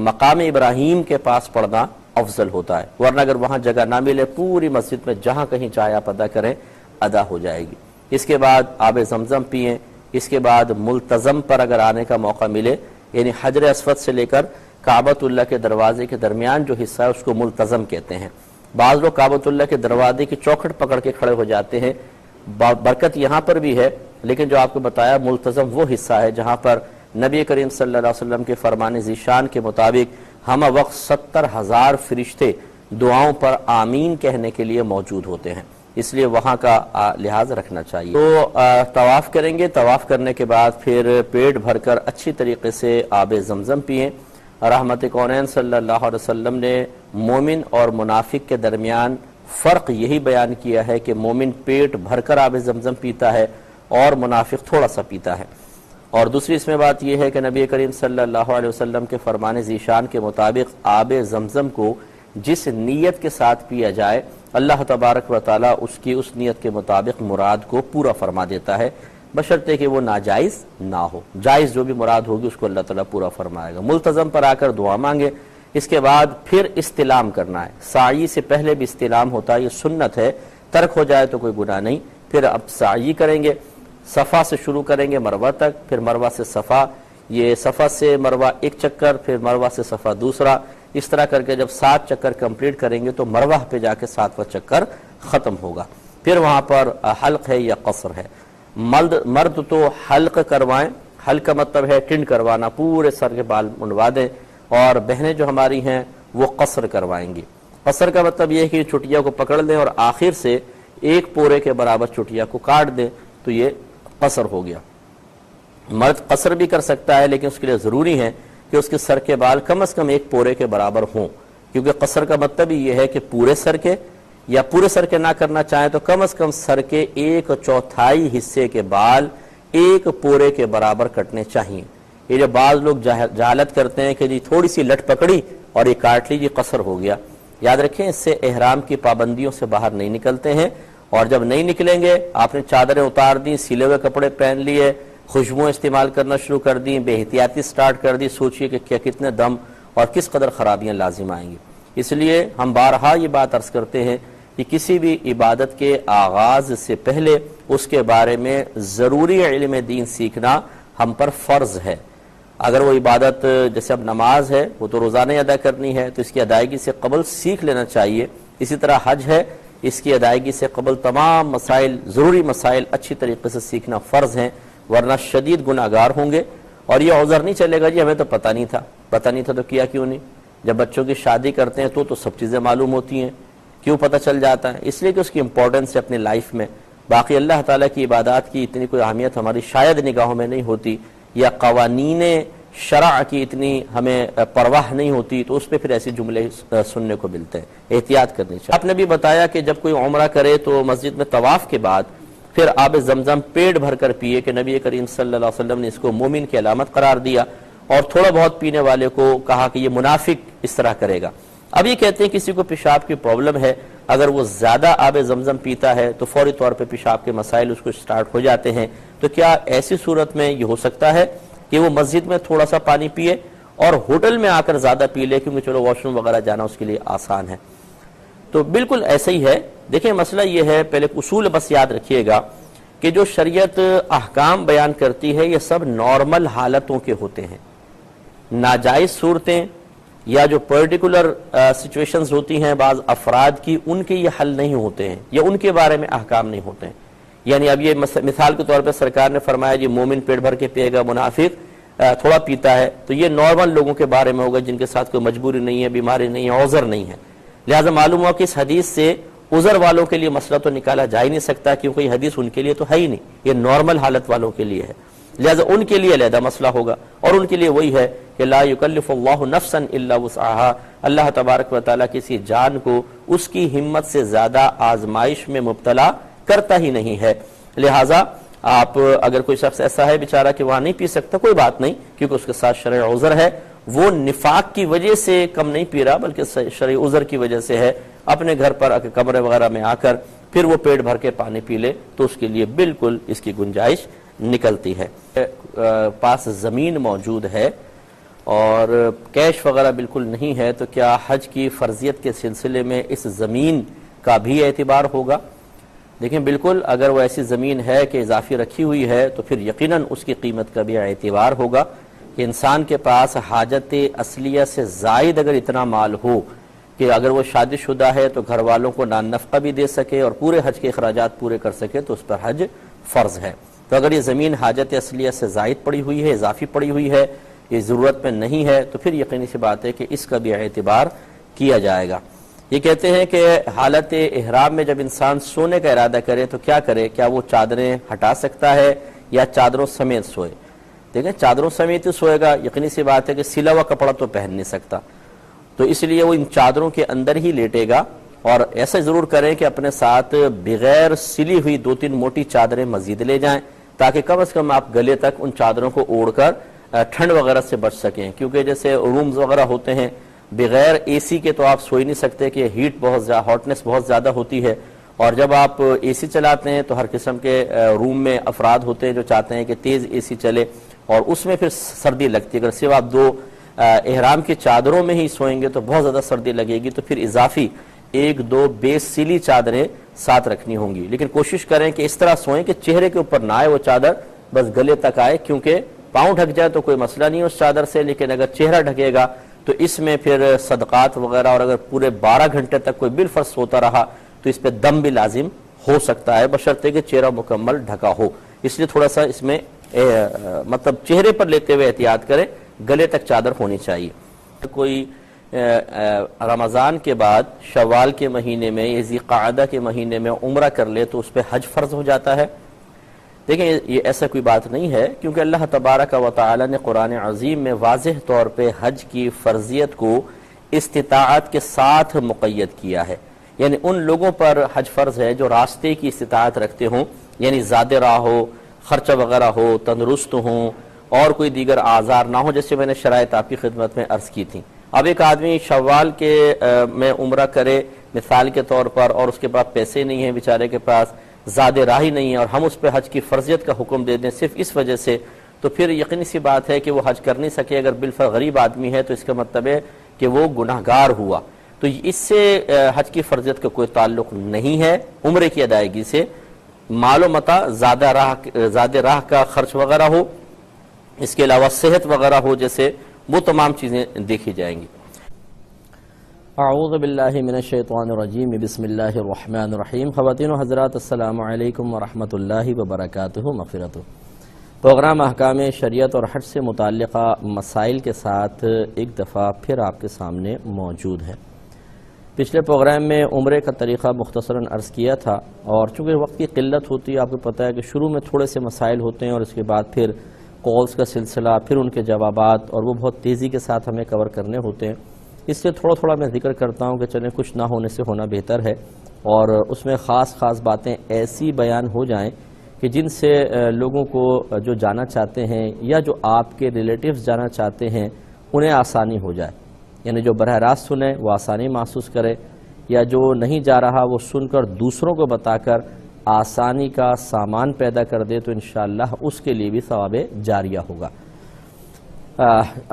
مقام ابراہیم کے پاس پڑھنا افضل ہوتا ہے، ورنہ اگر وہاں جگہ نہ ملے پوری مسجد میں جہاں کہیں چاہے آپ ادا کریں، ادا ہو جائے گی۔ اس کے بعد آب زمزم پئیں، اس کے بعد ملتزم پر اگر آنے کا موقع ملے، یعنی حجر اسود سے لے کر کعبۃ اللہ کے دروازے کے درمیان جو حصہ ہے اس کو ملتزم کہتے ہیں۔ بعض لوگ کعبۃ اللہ کے دروازے کی چوکھٹ پکڑ کے کھڑے ہو جاتے ہیں، برکت یہاں پر بھی ہے، لیکن جو آپ کو بتایا ملتزم وہ حصہ ہے جہاں پر نبی کریم صلی اللہ علیہ وسلم کے فرمان ذیشان کے مطابق ہم وقت 70,000 فرشتے دعاؤں پر آمین کہنے کے لیے موجود ہوتے ہیں، اس لیے وہاں کا لحاظ رکھنا چاہیے۔ تو طواف کریں گے، طواف کرنے کے بعد پھر پیٹ بھر کر اچھی طریقے سے آب زمزم پئیں۔ رحمت کونین صلی اللہ علیہ وسلم نے مومن اور منافق کے درمیان فرق یہی بیان کیا ہے کہ مومن پیٹ بھر کر آب زمزم پیتا ہے اور منافق تھوڑا سا پیتا ہے، اور دوسری اس میں بات یہ ہے کہ نبی کریم صلی اللہ علیہ وسلم کے فرمان ذیشان کے مطابق آب زمزم کو جس نیت کے ساتھ پیا جائے اللہ تبارک و تعالی اس کی اس نیت کے مطابق مراد کو پورا فرما دیتا ہے، بشرطے کہ وہ ناجائز نہ ہو، جائز جو بھی مراد ہوگی اس کو اللہ تعالیٰ پورا فرمائے گا۔ ملتزم پر آ کر دعا مانگے، اس کے بعد پھر استلام کرنا ہے، سعی سے پہلے بھی استلام ہوتا ہے، یہ سنت ہے، ترک ہو جائے تو کوئی گناہ نہیں۔ پھر اب سعی کریں گے، صفا سے شروع کریں گے مروہ تک، پھر مروہ سے صفا، یہ صفا سے مروہ 1 چکر، پھر مروہ سے صفا دوسرا، اس طرح کر کے جب 7 چکر کمپلیٹ کریں گے تو مروہ پہ جا کے 7واں چکر ختم ہوگا، پھر وہاں پر حلق ہے یا قصر ہے۔ مرد تو حلق کروائیں، حلق کا مطلب ہے ٹنڈ کروانا، پورے سر کے بال منڈوا دیں، اور بہنیں جو ہماری ہیں وہ قصر کروائیں گی۔ قصر کا مطلب یہ ہے کہ چٹیا کو پکڑ لیں اور آخر سے 1 پورے کے برابر چٹیا کو کاٹ دیں، تو یہ قصر ہو گیا۔ مرد قصر بھی کر سکتا ہے لیکن اس کے لیے ضروری ہے کہ اس کے سر کے بال کم از کم 1 پورے کے برابر ہوں، کیونکہ قصر کا مطلب ہی یہ ہے کہ پورے سر کے، یا پورے سر کے نہ کرنا چاہیں تو کم از کم سر کے 1/4 حصے کے بال 1 پورے کے برابر کٹنے چاہیے۔ یہ جو بعض لوگ جہالت کرتے ہیں کہ جی تھوڑی سی لٹ پکڑی اور یہ کاٹ لیجیے قصر ہو گیا، یاد رکھیں اس سے احرام کی پابندیوں سے باہر نہیں نکلتے ہیں، اور جب نہیں نکلیں گے آپ نے چادریں اتار دیں، سلے ہوئے کپڑے پہن لیے، خوشبوئیں استعمال کرنا شروع کر دیں، بے احتیاطی سٹارٹ کر دی، سوچئے کہ کیا کتنے دم اور کس قدر خرابیاں لازم آئیں گی۔ اس لیے ہم بارہا یہ بات عرض کرتے ہیں کہ کسی بھی عبادت کے آغاز سے پہلے اس کے بارے میں ضروری علم دین سیکھنا ہم پر فرض ہے۔ اگر وہ عبادت جیسے اب نماز ہے وہ تو روزانہ ادا کرنی ہے تو اس کی ادائیگی سے قبل سیکھ لینا چاہیے، اسی طرح حج ہے، اس کی ادائیگی سے قبل تمام مسائل، ضروری مسائل اچھی طریقے سے سیکھنا فرض ہیں، ورنہ شدید گناہگار ہوں گے، اور یہ عذر نہیں چلے گا جی ہمیں تو پتہ نہیں تھا، پتہ نہیں تھا تو کیا کیوں نہیں؟ جب بچوں کی شادی کرتے ہیں تو سب چیزیں معلوم ہوتی ہیں، کیوں پتہ چل جاتا ہے؟ اس لیے کہ اس کی امپورٹنس ہے اپنی لائف میں۔ باقی اللہ تعالیٰ کی عبادات کی اتنی کوئی اہمیت ہماری شاید نگاہوں میں نہیں ہوتی، یا قوانین شرع کی اتنی ہمیں پرواہ نہیں ہوتی، تو اس پہ پھر ایسی جملے سننے کو ملتے ہیں۔ احتیاط کرنی چاہیے۔ آپ نے بھی بتایا کہ جب کوئی عمرہ کرے تو مسجد میں طواف کے بعد پھر آب زمزم پیٹ بھر کر پیے، کہ نبی کریم صلی اللہ علیہ وسلم نے اس کو مومن کی علامت قرار دیا، اور تھوڑا بہت پینے والے کو کہا کہ یہ منافق اس طرح کرے گا۔ اب یہ کہتے ہیں کسی کو پیشاب کی پرابلم ہے، اگر وہ زیادہ آب زمزم پیتا ہے تو فوری طور پہ پیشاب کے مسائل اس کو سٹارٹ ہو جاتے ہیں، تو کیا ایسی صورت میں یہ ہو سکتا ہے کہ وہ مسجد میں تھوڑا سا پانی پیے اور ہوٹل میں آ کر زیادہ پی لے، کیونکہ چلو واش روم وغیرہ جانا اس کے لیے آسان ہے؟ تو بالکل ایسا ہی ہے۔ دیکھیں مسئلہ یہ ہے، پہلے اصول بس یاد رکھیے گا کہ جو شریعت احکام بیان کرتی ہے یہ سب نارمل حالتوں کے ہوتے ہیں۔ ناجائز صورتیں یا جو پرٹیکولر سچویشنز ہوتی ہیں بعض افراد کی، ان کے یہ حل نہیں ہوتے ہیں یا ان کے بارے میں احکام نہیں ہوتے ہیں۔ یعنی اب یہ مثال کے طور پہ سرکار نے فرمایا جی مومن پیٹ بھر کے پیے گا، منافق تھوڑا پیتا ہے، تو یہ نارمل لوگوں کے بارے میں ہوگا جن کے ساتھ کوئی مجبوری نہیں ہے، بیماری نہیں ہے، عذر نہیں ہے۔ لہٰذا معلوم ہوا کہ اس حدیث سے عذر والوں کے لیے مسئلہ تو نکالا جا ہی نہیں سکتا، کیونکہ یہ حدیث ان کے لیے تو ہے ہی نہیں، یہ نارمل حالت والوں کے لیے ہے۔ لہذا ان کے لیے علیحدہ مسئلہ ہوگا، اور ان کے لیے وہی ہے کہ لا یکلف اللہ نفسا الا وسعها، اللہ تبارک و تعالیٰ کسی جان کو اس کی ہمت سے زیادہ آزمائش میں مبتلا کرتا ہی نہیں ہے۔ لہٰذا آپ اگر کوئی شخص ایسا ہے بیچارہ کہ وہاں نہیں پی سکتا، کوئی بات نہیں، کیونکہ اس کے ساتھ شرعی عذر ہے، وہ نفاق کی وجہ سے کم نہیں پی رہا بلکہ شرعی عذر کی وجہ سے ہے، اپنے گھر پر کمرے وغیرہ میں آ کر پھر وہ پیٹ بھر کے پانی پی لے تو اس کے لیے بالکل اس کی گنجائش نکلتی ہے۔ پاس زمین موجود ہے اور کیش وغیرہ بالکل نہیں ہے، تو کیا حج کی فرضیت کے سلسلے میں اس زمین کا بھی اعتبار ہوگا؟ دیکھیں بالکل، اگر وہ ایسی زمین ہے کہ اضافی رکھی ہوئی ہے تو پھر یقیناً اس کی قیمت کا بھی اعتبار ہوگا، کہ انسان کے پاس حاجت اصلیہ سے زائد اگر اتنا مال ہو کہ اگر وہ شادی شدہ ہے تو گھر والوں کو نان نفقہ بھی دے سکے اور پورے حج کے اخراجات پورے کر سکے، تو اس پر حج فرض ہے۔ تو اگر یہ زمین حاجت اصلیہ سے زائد پڑی ہوئی ہے، اضافی پڑی ہوئی ہے، یہ ضرورت میں نہیں ہے، تو پھر یقینی سی بات ہے کہ اس کا بھی اعتبار کیا جائے گا۔ یہ کہتے ہیں کہ حالت احرام میں جب انسان سونے کا ارادہ کرے تو کیا کرے؟ کیا وہ چادریں ہٹا سکتا ہے یا چادروں سمیت سوئے؟ دیکھیں چادروں سمیت ہی سوئے گا، یقینی سی بات ہے کہ سلا ہوا کپڑا تو پہن نہیں سکتا، تو اس لیے وہ ان چادروں کے اندر ہی لیٹے گا، اور ایسا ضرور کریں کہ اپنے ساتھ بغیر سلی ہوئی 2-3 موٹی چادریں مزید لے جائیں، تاکہ کم از کم آپ گلے تک ان چادروں کو اوڑھ کر ٹھنڈ وغیرہ سے بچ سکیں، کیونکہ جیسے رومز وغیرہ ہوتے ہیں بغیر اے سی کے تو آپ سو ہی نہیں سکتے، کہ ہیٹ بہت زیادہ، ہاٹنس بہت زیادہ ہوتی ہے، اور جب آپ اے سی چلاتے ہیں تو ہر قسم کے روم میں افراد ہوتے ہیں جو چاہتے ہیں کہ تیز اے سی چلے، اور اس میں پھر سردی لگتی ہے۔ اگر صرف آپ 2 احرام کی چادروں میں ہی سوئیں گے تو بہت زیادہ سردی لگے گی، تو پھر اضافی 1-2 بے سیلی چادریں ساتھ رکھنی ہوں گی، لیکن کوشش کریں کہ اس طرح سوئیں کہ چہرے کے اوپر نہ آئے وہ چادر، بس گلے تک آئے، کیونکہ پاؤں ڈھک جائے تو کوئی مسئلہ نہیں اس چادر سے، لیکن اگر چہرہ ڈھکے گا تو اس میں پھر صدقات وغیرہ، اور اگر پورے 12 گھنٹے تک کوئی بالفرض سوتا رہا تو اس پہ دم بھی لازم ہو سکتا ہے، بشرطے کہ چہرہ مکمل ڈھکا ہو۔ اس لیے تھوڑا سا اس میں مطلب چہرے پر لیتے ہوئے احتیاط کریں، گلے تک چادر ہونی چاہیے۔ کوئی رمضان کے بعد شوال کے مہینے میں یا ذی قعدہ کے مہینے میں عمرہ کر لے تو اس پہ حج فرض ہو جاتا ہے؟ دیکھیں یہ ایسا کوئی بات نہیں ہے، کیونکہ اللہ تبارک و تعالی نے قرآن عظیم میں واضح طور پہ حج کی فرضیت کو استطاعت کے ساتھ مقید کیا ہے، یعنی ان لوگوں پر حج فرض ہے جو راستے کی استطاعت رکھتے ہوں، یعنی زیادہ راہ ہو، خرچہ وغیرہ ہو، تندرست ہوں، اور کوئی دیگر آزار نہ ہو، جیسے میں نے شرائط آپ کی خدمت میں عرض کی تھی۔ اب ایک آدمی شوال کے میں عمرہ کرے مثال کے طور پر، اور اس کے بعد پیسے نہیں ہیں بیچارے کے پاس، زیادہ راہی نہیں ہے، اور ہم اس پہ حج کی فرضیت کا حکم دے دیں صرف اس وجہ سے، تو پھر یقینی سی بات ہے کہ وہ حج کر نہیں سکے۔ اگر بالفرض غریب آدمی ہے تو اس کا مطلب ہے کہ وہ گناہگار ہوا، تو اس سے حج کی فرضیت کا کوئی تعلق نہیں ہے عمرے کی ادائیگی سے۔ مال و متاع، زیادہ راہ کا خرچ وغیرہ ہو، اس کے علاوہ صحت وغیرہ ہو، جیسے وہ تمام چیزیں دیکھی جائیں گی۔ اعوذ باللہ من الشیطان الرجیم، بسم اللہ الرحمن الرحیم۔ خواتین و حضرات السلام علیکم ورحمۃ اللہ وبرکاتہ، مغفرت۔ پروگرام احکام شریعت اور حج سے متعلقہ مسائل کے ساتھ ایک دفعہ پھر آپ کے سامنے موجود ہے۔ پچھلے پروگرام میں عمرے کا طریقہ مختصراً عرض کیا تھا، اور چونکہ وقت کی قلت ہوتی ہے، آپ کو پتہ ہے کہ شروع میں تھوڑے سے مسائل ہوتے ہیں اور اس کے بعد پھر کالز کا سلسلہ، پھر ان کے جوابات، اور وہ بہت تیزی کے ساتھ ہمیں کور کرنے ہوتے ہیں۔ اس سے تھوڑا تھوڑا میں ذکر کرتا ہوں کہ چلیں کچھ نہ ہونے سے ہونا بہتر ہے، اور اس میں خاص باتیں ایسی بیان ہو جائیں کہ جن سے لوگوں کو جو جانا چاہتے ہیں یا جو آپ کے ریلیٹیوز جانا چاہتے ہیں انہیں آسانی ہو جائے، یعنی جو براہ راست سنیں وہ آسانی محسوس کرے، یا جو نہیں جا رہا وہ سن کر دوسروں کو بتا کر آسانی کا سامان پیدا کر دے تو انشاءاللہ اس کے لیے بھی ثواب جاریہ ہوگا۔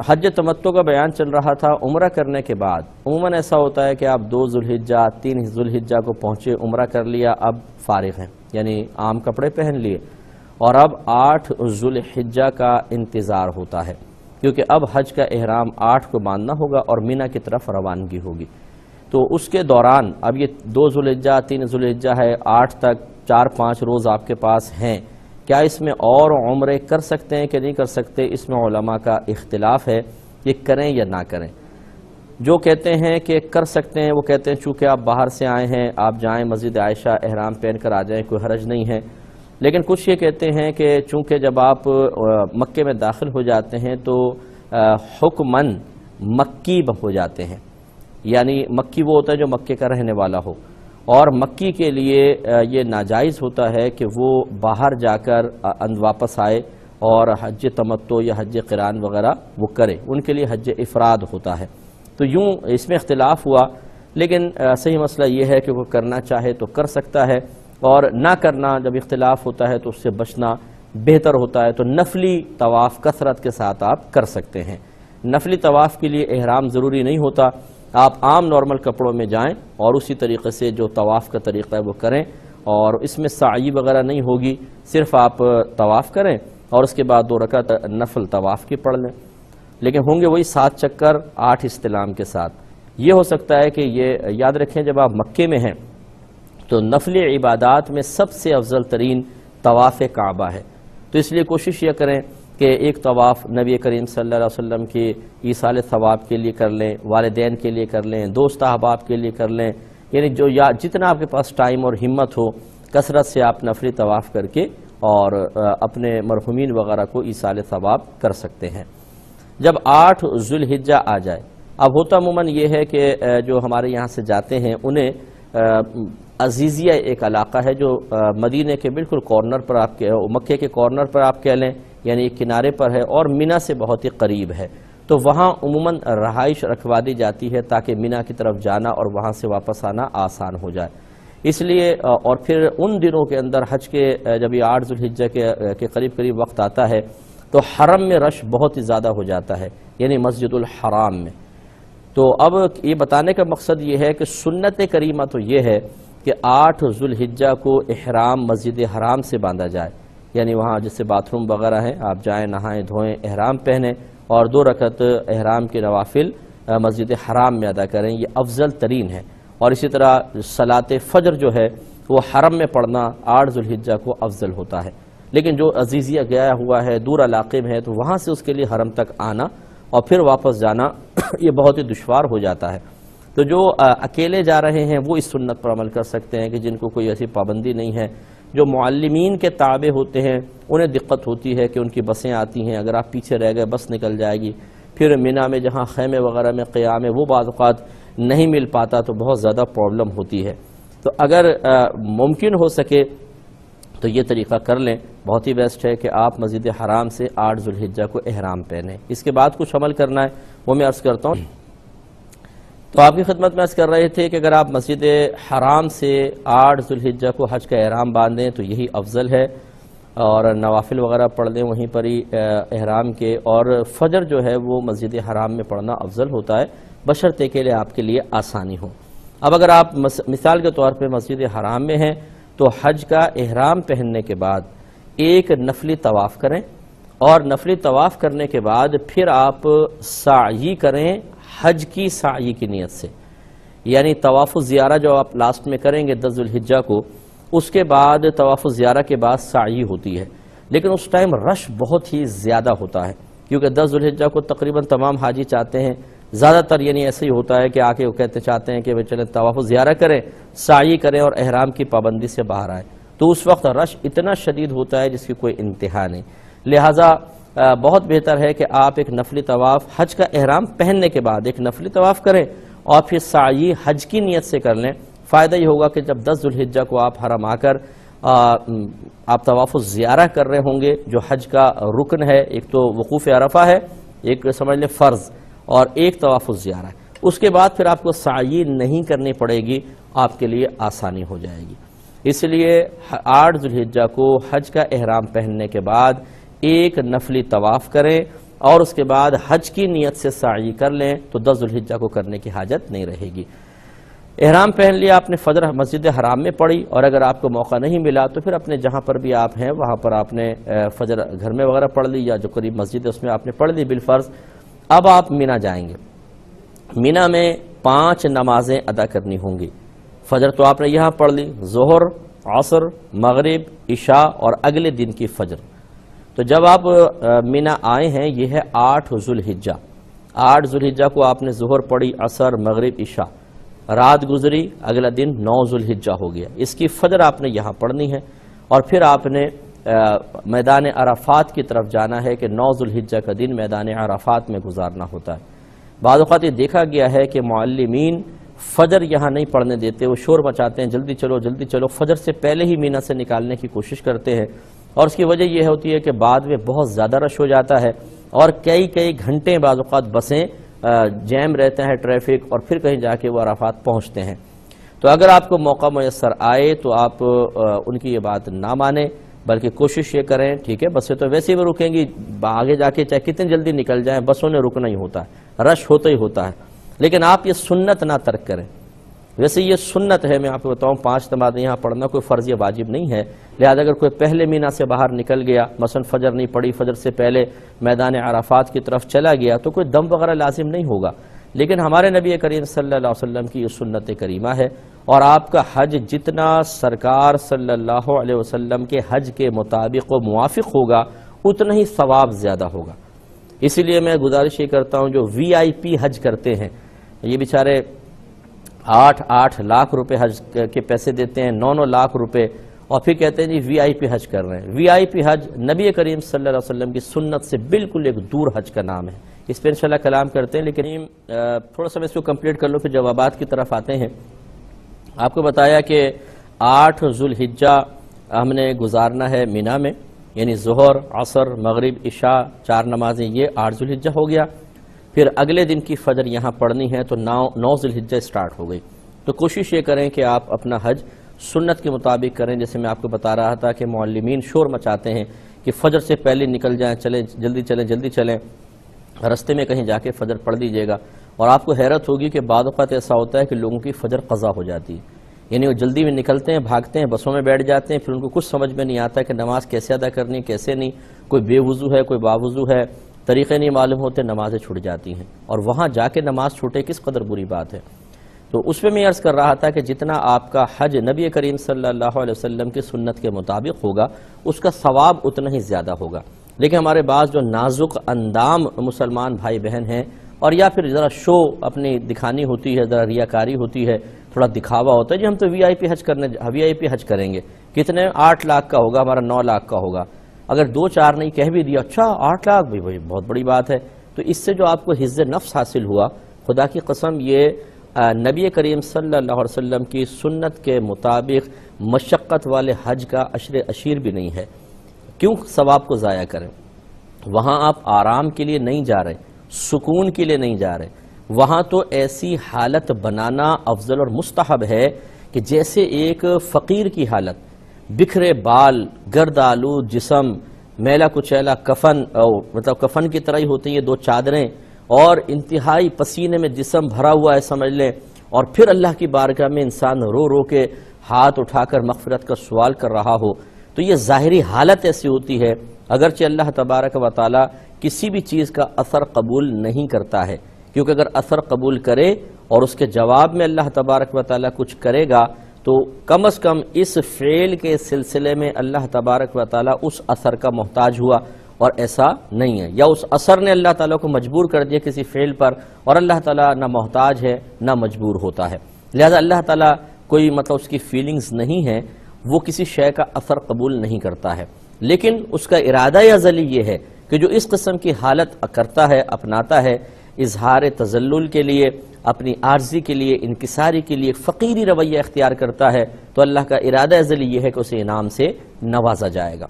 حج تمتع کا بیان چل رہا تھا۔ عمرہ کرنے کے بعد عموماً ایسا ہوتا ہے کہ آپ 2 ذوالحجہ 3 ذوالحجہ کو پہنچے، عمرہ کر لیا، اب فارغ ہیں، یعنی عام کپڑے پہن لیے، اور اب 8 ذوالحجہ کا انتظار ہوتا ہے، کیونکہ اب حج کا احرام 8 کو باندھنا ہوگا اور مینا کی طرف روانگی ہوگی۔ تو اس کے دوران اب یہ 2 ذوالحجہ 3 ذوالحجہ ہے، 8 تک 4-5 روز آپ کے پاس ہیں، کیا اس میں اور عمرے کر سکتے ہیں کہ نہیں کر سکتے؟ اس میں علماء کا اختلاف ہے، یہ کریں یا نہ کریں۔ جو کہتے ہیں کہ کر سکتے ہیں وہ کہتے ہیں چونکہ آپ باہر سے آئے ہیں، آپ جائیں مسجد عائشہ احرام پہن کر آ جائیں، کوئی حرج نہیں ہے۔ لیکن کچھ یہ کہتے ہیں کہ چونکہ جب آپ مکے میں داخل ہو جاتے ہیں تو حکماً مکی ہو جاتے ہیں، یعنی مکی وہ ہوتا ہے جو مکے کا رہنے والا ہو، اور مکی کے لیے یہ ناجائز ہوتا ہے کہ وہ باہر جا کر واپس آئے اور حج تمتع یا حج قران وغیرہ وہ کرے، ان کے لیے حج افراد ہوتا ہے۔ تو یوں اس میں اختلاف ہوا، لیکن صحیح مسئلہ یہ ہے کہ وہ کرنا چاہے تو کر سکتا ہے، اور نہ کرنا جب اختلاف ہوتا ہے تو اس سے بچنا بہتر ہوتا ہے۔ تو نفلی طواف کثرت کے ساتھ آپ کر سکتے ہیں۔ نفلی طواف کے لیے احرام ضروری نہیں ہوتا، آپ عام نارمل کپڑوں میں جائیں اور اسی طریقے سے جو طواف کا طریقہ ہے وہ کریں، اور اس میں سعی وغیرہ نہیں ہوگی، صرف آپ طواف کریں اور اس کے بعد 2 رکعت نفل طواف کی پڑھ لیں، لیکن ہوں گے وہی 7 چکر 8 استلام کے ساتھ۔ یہ ہو سکتا ہے کہ یہ یاد رکھیں جب آپ مکے میں ہیں تو نفلی عبادات میں سب سے افضل ترین طواف کعبہ ہے، تو اس لیے کوشش یہ کریں کہ ایک طواف نبی کریم صلی اللہ علیہ وسلم کی ایصال ثواب کے لیے کر لیں، والدین کے لیے کر لیں، دوست احباب کے لیے کر لیں، یعنی جو جتنا آپ کے پاس ٹائم اور ہمت ہو کثرت سے آپ نفلی طواف کر کے اور اپنے مرحومین وغیرہ کو ایصال ثواب کر سکتے ہیں۔ جب 8 ذوالحجہ آ جائے، اب ہوتا عموماً یہ ہے کہ جو ہمارے یہاں سے جاتے ہیں انہیں عزیزیہ ایک علاقہ ہے جو مدینے کے بالکل کارنر پر آپ کے مکے کے کارنر پر آپ کہہ لیں، یعنی ایک کنارے پر ہے اور مینا سے بہت ہی قریب ہے، تو وہاں عموماً رہائش رکھوا دی جاتی ہے تاکہ مینا کی طرف جانا اور وہاں سے واپس آنا آسان ہو جائے۔ اس لیے اور پھر ان دنوں کے اندر حج کے جب یہ 8 ذوالحجہ کے قریب وقت آتا ہے تو حرم میں رش بہت ہی زیادہ ہو جاتا ہے، یعنی مسجد الحرام میں۔ تو اب یہ بتانے کا مقصد یہ ہے کہ سنت کریمہ تو یہ ہے کہ 8 ذوالحجہ کو احرام مسجد حرام سے باندھا جائے، یعنی وہاں جس سے باتھ روم وغیرہ ہیں آپ جائیں، نہائیں دھوئیں، احرام پہنیں اور 2 رکعت احرام کے نوافل مسجد حرام میں ادا کریں، یہ افضل ترین ہے۔ اور اسی طرح صلاۃ فجر جو ہے وہ حرم میں پڑھنا 8 ذوالحجہ کو افضل ہوتا ہے، لیکن جو عزیزیہ گیا ہوا ہے دور علاقے میں ہے تو وہاں سے اس کے لیے حرم تک آنا اور پھر واپس جانا یہ بہت ہی دشوار ہو جاتا ہے۔ تو جو اکیلے جا رہے ہیں وہ اس سنت پر عمل کر سکتے ہیں کہ جن کو کوئی ایسی پابندی نہیں ہے۔ جو معلمین کے تابع ہوتے ہیں انہیں دقت ہوتی ہے کہ ان کی بسیں آتی ہیں، اگر آپ پیچھے رہ گئے بس نکل جائے گی، پھر مینا میں جہاں خیمے وغیرہ میں قیام ہے وہ بعض اوقات نہیں مل پاتا تو بہت زیادہ پرابلم ہوتی ہے۔ تو اگر ممکن ہو سکے تو یہ طریقہ کر لیں، بہت ہی بیسٹ ہے کہ آپ مسجد حرام سے 8 ذوالحجہ کو احرام پہنیں۔ اس کے بعد کچھ عمل کرنا ہے وہ میں عرض کرتا ہوں۔ تو آپ کی خدمت میں عرض کر رہے تھے کہ اگر آپ مسجد حرام سے 8 ذوالحجہ کو حج کا احرام باندھیں تو یہی افضل ہے، اور نوافل وغیرہ پڑھ لیں وہیں پر ہی احرام کے، اور فجر جو ہے وہ مسجد حرام میں پڑھنا افضل ہوتا ہے بشرطے کے لیے آپ کے لیے آسانی ہو۔ اب اگر آپ مثال کے طور پہ مسجد حرام میں ہیں تو حج کا احرام پہننے کے بعد ایک نفلی طواف کریں، اور نفلی طواف کرنے کے بعد پھر آپ سعی کریں حج کی سعی کی نیت سے، یعنی طواف الزیارہ جو آپ لاسٹ میں کریں گے 10 ذوالحجہ کو، اس کے بعد طواف الزیارہ کے بعد سعی ہوتی ہے، لیکن اس ٹائم رش بہت ہی زیادہ ہوتا ہے، کیونکہ 10 ذوالحجہ کو تقریباً تمام حاجی چاہتے ہیں، زیادہ تر یعنی ایسے ہی ہوتا ہے کہ آ کے وہ چاہتے ہیں کہ وہ چلیں طواف و زیارہ کریں، سعی کریں اور احرام کی پابندی سے باہر آئیں، تو اس وقت رش اتنا شدید ہوتا ہے جس کی کوئی انتہا نہیں۔ لہٰذا بہت بہتر ہے کہ آپ ایک نفلی طواف حج کا احرام پہننے کے بعد ایک نفلی طواف کریں اور پھر سعی حج کی نیت سے کر لیں۔ فائدہ یہ ہوگا کہ جب 10 ذوالحجہ کو آپ حرم آ کر آپ طواف و زیارہ کر رہے ہوں گے، جو حج کا رکن ہے، ایک تو وقوف عرفہ ہے، ایک سمجھ لیں فرض، اور ایک طواف و زیارہ ہے، اس کے بعد پھر آپ کو سعی نہیں کرنی پڑے گی، آپ کے لیے آسانی ہو جائے گی۔ اس لیے 8 ذوالحجہ کو حج کا احرام پہننے کے بعد ایک نفلی طواف کریں اور اس کے بعد حج کی نیت سے سعی کر لیں تو 10 ذوالحجہ کو کرنے کی حاجت نہیں رہے گی۔ احرام پہن لیا آپ نے، فجر مسجد حرام میں پڑھی، اور اگر آپ کو موقع نہیں ملا تو پھر اپنے جہاں پر بھی آپ ہیں وہاں پر آپ نے فجر گھر میں وغیرہ پڑھ لی، یا جو قریب مسجد ہے اس میں آپ نے پڑھ لی بالفرض۔ اب آپ مینا جائیں گے، مینا میں 5 نمازیں ادا کرنی ہوں گی۔ فجر تو آپ نے یہاں پڑھ لی، ظہر، عصر، مغرب، عشاء اور اگلے دن کی فجر۔ تو جب آپ مینا آئے ہیں، یہ ہے 8 ذوالحجہ۔ 8 ذوالحجہ کو آپ نے ظہر پڑھی، عصر، مغرب، عشاء، رات گزری، اگلا دن 9 ذوالحجہ ہو گیا، اس کی فجر آپ نے یہاں پڑھنی ہے، اور پھر آپ نے میدان عرفات کی طرف جانا ہے کہ 9 ذوالحجہ کا دن میدان عرفات میں گزارنا ہوتا ہے۔ بعض اوقات یہ دیکھا گیا ہے کہ معلمین فجر یہاں نہیں پڑھنے دیتے، وہ شور مچاتے ہیں جلدی چلو جلدی چلو، فجر سے پہلے ہی مینا سے نکالنے کی کوشش کرتے ہیں، اور اس کی وجہ یہ ہوتی ہے کہ بعد میں بہت زیادہ رش ہو جاتا ہے اور کئی گھنٹے بعض اوقات بسیں جیم رہتا ہے، ٹریفک، اور پھر کہیں جا کے وہ عرفات پہنچتے ہیں۔ تو اگر آپ کو موقع میسر آئے تو آپ ان کی یہ بات نہ مانیں، بلکہ کوشش یہ کریں، ٹھیک ہے بسیں تو ویسے بھی رکیں گی، آگے جا کے چاہے کتنی جلدی نکل جائیں، بسوں نے رکنا ہی ہوتا ہے، رش ہوتا ہی ہوتا ہے، لیکن آپ یہ سنت نہ ترک کریں۔ ویسے یہ سنت ہے، میں آپ کو بتاؤں 5 نمازیں یہاں پڑھنا کوئی فرض یا واجب نہیں ہے، لہذا اگر کوئی پہلے مینا سے باہر نکل گیا، مثلا فجر نہیں پڑھی، فجر سے پہلے میدان عرفات کی طرف چلا گیا تو کوئی دم وغیرہ لازم نہیں ہوگا، لیکن ہمارے نبی کریم صلی اللہ علیہ وسلم کی یہ سنت کریمہ ہے، اور آپ کا حج جتنا سرکار صلی اللہ علیہ وسلم کے حج کے مطابق و موافق ہوگا اتنا ہی ثواب زیادہ ہوگا۔ اسی لیے میں گزارش یہ کرتا ہوں جو VIP حج کرتے ہیں، یہ بیچارے 8 لاکھ روپے حج کے پیسے دیتے ہیں، 9 لاکھ روپے، اور پھر کہتے ہیں جی VIP حج کر رہے ہیں۔ VIP حج نبی کریم صلی اللہ علیہ وسلم کی سنت سے بالکل ایک دور حج کا نام ہے، اس پہ انشاءاللہ کلام کرتے ہیں، لیکن تھوڑا سا میں اس کو کمپلیٹ کر لوں پھر جوابات کی طرف آتے ہیں۔ آپ کو بتایا کہ 8 ذوالحجہ ہم نے گزارنا ہے مینا میں، یعنی ظہر، عصر، مغرب، عشاء، 4 نمازیں، یہ 8 ذوالحجہ ہو گیا۔ پھر اگلے دن کی فجر یہاں پڑھنی ہے تو 9 ذوالحجہ سٹارٹ ہو گئی۔ تو کوشش یہ کریں کہ آپ اپنا حج سنت کے مطابق کریں، جیسے میں آپ کو بتا رہا تھا کہ معلمین شور مچاتے ہیں کہ فجر سے پہلے نکل جائیں، چلیں جلدی چلیں، رستے میں کہیں جا کے فجر پڑھ دیجیے گا، اور آپ کو حیرت ہوگی کہ بعض اوقات ایسا ہوتا ہے کہ لوگوں کی فجر قضا ہو جاتی ہے، یعنی وہ جلدی میں نکلتے ہیں، بھاگتے ہیں، بسوں میں بیٹھ جاتے ہیں، پھر ان کو کچھ سمجھ میں نہیں آتا کہ نماز کیسے ادا کرنی کیسے نہیں، کوئی بے وضو ہے کوئی باوضو ہے، طریقے نہیں معلوم ہوتے، نمازیں چھوٹ جاتی ہیں، اور وہاں جا کے نماز چھوٹے کس قدر بری بات ہے۔ تو اس پہ میں عرض کر رہا تھا کہ جتنا آپ کا حج نبی کریم صلی اللہ علیہ وسلم کی سنت کے مطابق ہوگا اس کا ثواب اتنا ہی زیادہ ہوگا، لیکن ہمارے بعض جو نازک اندام مسلمان بھائی بہن ہیں، اور یا پھر ذرا شو اپنی دکھانی ہوتی ہے، ذرا ریاکاری ہوتی ہے، تھوڑا دکھاوا ہوتا ہے، جی ہم تو VIP حج کریں گے، کتنے 8 لاکھ کا ہوگا، ہمارا 9 لاکھ کا ہوگا، اگر 2-4 نہیں کہہ بھی دیا، اچھا 8 لاکھ بھی بہت بڑی بات ہے، تو اس سے جو آپ کو حفظ نفس حاصل ہوا، خدا کی قسم یہ نبی کریم صلی اللہ علیہ وسلم کی سنت کے مطابق مشقت والے حج کا عشر عشیر بھی نہیں ہے۔ کیوں ثواب کو ضائع کریں؟ وہاں آپ آرام کے لیے نہیں جا رہے، سکون کے لیے نہیں جا رہے، وہاں تو ایسی حالت بنانا افضل اور مستحب ہے کہ جیسے ایک فقیر کی حالت، بکھرے بال، گرد آلود جسم، میلا کچیلا کفن، مطلب کفن کی طرح ہی ہوتی ہیں 2 چادریں، اور انتہائی پسینے میں جسم بھرا ہوا ہے سمجھ لیں، اور پھر اللہ کی بارگاہ میں انسان رو رو کے ہاتھ اٹھا کر مغفرت کا سوال کر رہا ہو، تو یہ ظاہری حالت ایسی ہوتی ہے، اگرچہ اللہ تبارک و تعالی کسی بھی چیز کا اثر قبول نہیں کرتا ہے، کیونکہ اگر اثر قبول کرے اور اس کے جواب میں اللہ تبارک و تعالی کچھ کرے گا تو کم از کم اس فعل کے سلسلے میں اللہ تبارک و تعالیٰ اس اثر کا محتاج ہوا، اور ایسا نہیں ہے، یا اس اثر نے اللہ تعالیٰ کو مجبور کر دیا کسی فعل پر، اور اللہ تعالیٰ نہ محتاج ہے نہ مجبور ہوتا ہے۔ لہذا اللہ تعالیٰ کوئی مطلب اس کی فیلنگز نہیں ہے، وہ کسی شے کا اثر قبول نہیں کرتا ہے، لیکن اس کا ارادہ ازلی یہ ہے کہ جو اس قسم کی حالت کرتا ہے، اپناتا ہے، اظہار تذلل کے لیے، اپنی عارضی کے لیے، انکساری کے لیے فقیری رویہ اختیار کرتا ہے، تو اللہ کا ارادہ ازلی یہ ہے کہ اسے انعام سے نوازا جائے گا۔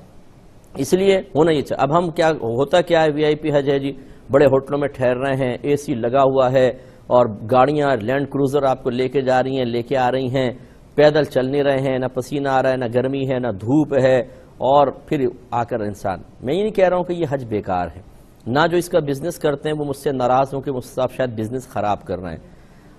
اس لیے ہونا یہ چاہیے۔ اب ہم کیا ہوتا کیا ہے، وی آئی پی حج ہے جی، بڑے ہوٹلوں میں ٹھہر رہے ہیں، اے سی لگا ہوا ہے، اور گاڑیاں لینڈ کروزر آپ کو لے کے جا رہی ہیں، لے کے آ رہی ہیں، پیدل چل نہیں رہے ہیں، نہ پسینہ آ رہا ہے، نہ گرمی ہے، نہ دھوپ ہے، اور پھر آ کر انسان، میں یہ نہیں کہہ رہا ہوں کہ یہ حج بیکار ہے، نہ جو اس کا بزنس کرتے ہیں وہ مجھ سے ناراض ہوں کہ مجھ سے آپ شاید بزنس خراب کر رہے ہیں۔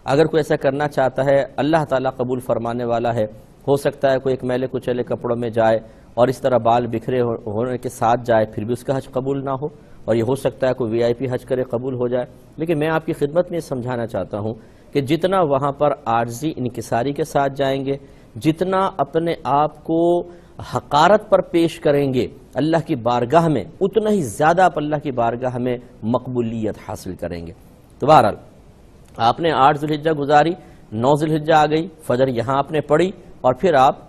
اگر کوئی ایسا کرنا چاہتا ہے، اللہ تعالیٰ قبول فرمانے والا ہے۔ ہو سکتا ہے کوئی ایک میلے کچیلے کپڑوں میں جائے اور اس طرح بال بکھرے ہونے کے ساتھ جائے، پھر بھی اس کا حج قبول نہ ہو، اور یہ ہو سکتا ہے کوئی وی آئی پی حج کرے قبول ہو جائے۔ لیکن میں آپ کی خدمت میں یہ سمجھانا چاہتا ہوں کہ جتنا وہاں پر عاجزی انکساری کے ساتھ جائیں گے، جتنا اپنے آپ کو حقارت پر پیش کریں گے اللہ کی بارگاہ میں، اتنا ہی زیادہ آپ اللہ کی بارگاہ میں مقبولیت حاصل کریں گے۔ تو بہرحال آپ نے 8 ذی الحجہ گزاری، 9 ذی الحجہ آ گئی، فجر یہاں آپ نے پڑھی، اور پھر آپ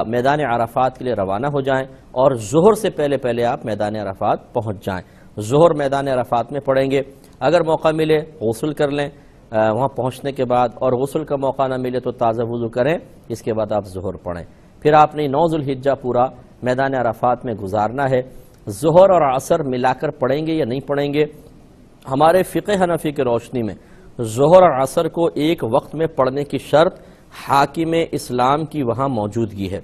میدان عرفات کے لیے روانہ ہو جائیں، اور ظہر سے پہلے آپ میدان عرفات پہنچ جائیں۔ ظہر میدان عرفات میں پڑھیں گے، اگر موقع ملے غسل کر لیں وہاں پہنچنے کے بعد، اور غسل کا موقع نہ ملے تو تازہ وضو کریں، اس کے بعد آپ ظہر پڑھیں۔ پھر آپ نے 9 ذی الحجہ پورا میدان عرفات میں گزارنا ہے۔ ظہر اور عصر ملا کر پڑھیں گے یا نہیں پڑھیں گے؟ ہمارے فقہ حنفی کی روشنی میں ظہر اور عصر کو ایک وقت میں پڑھنے کی شرط حاکم اسلام کی وہاں موجودگی ہے،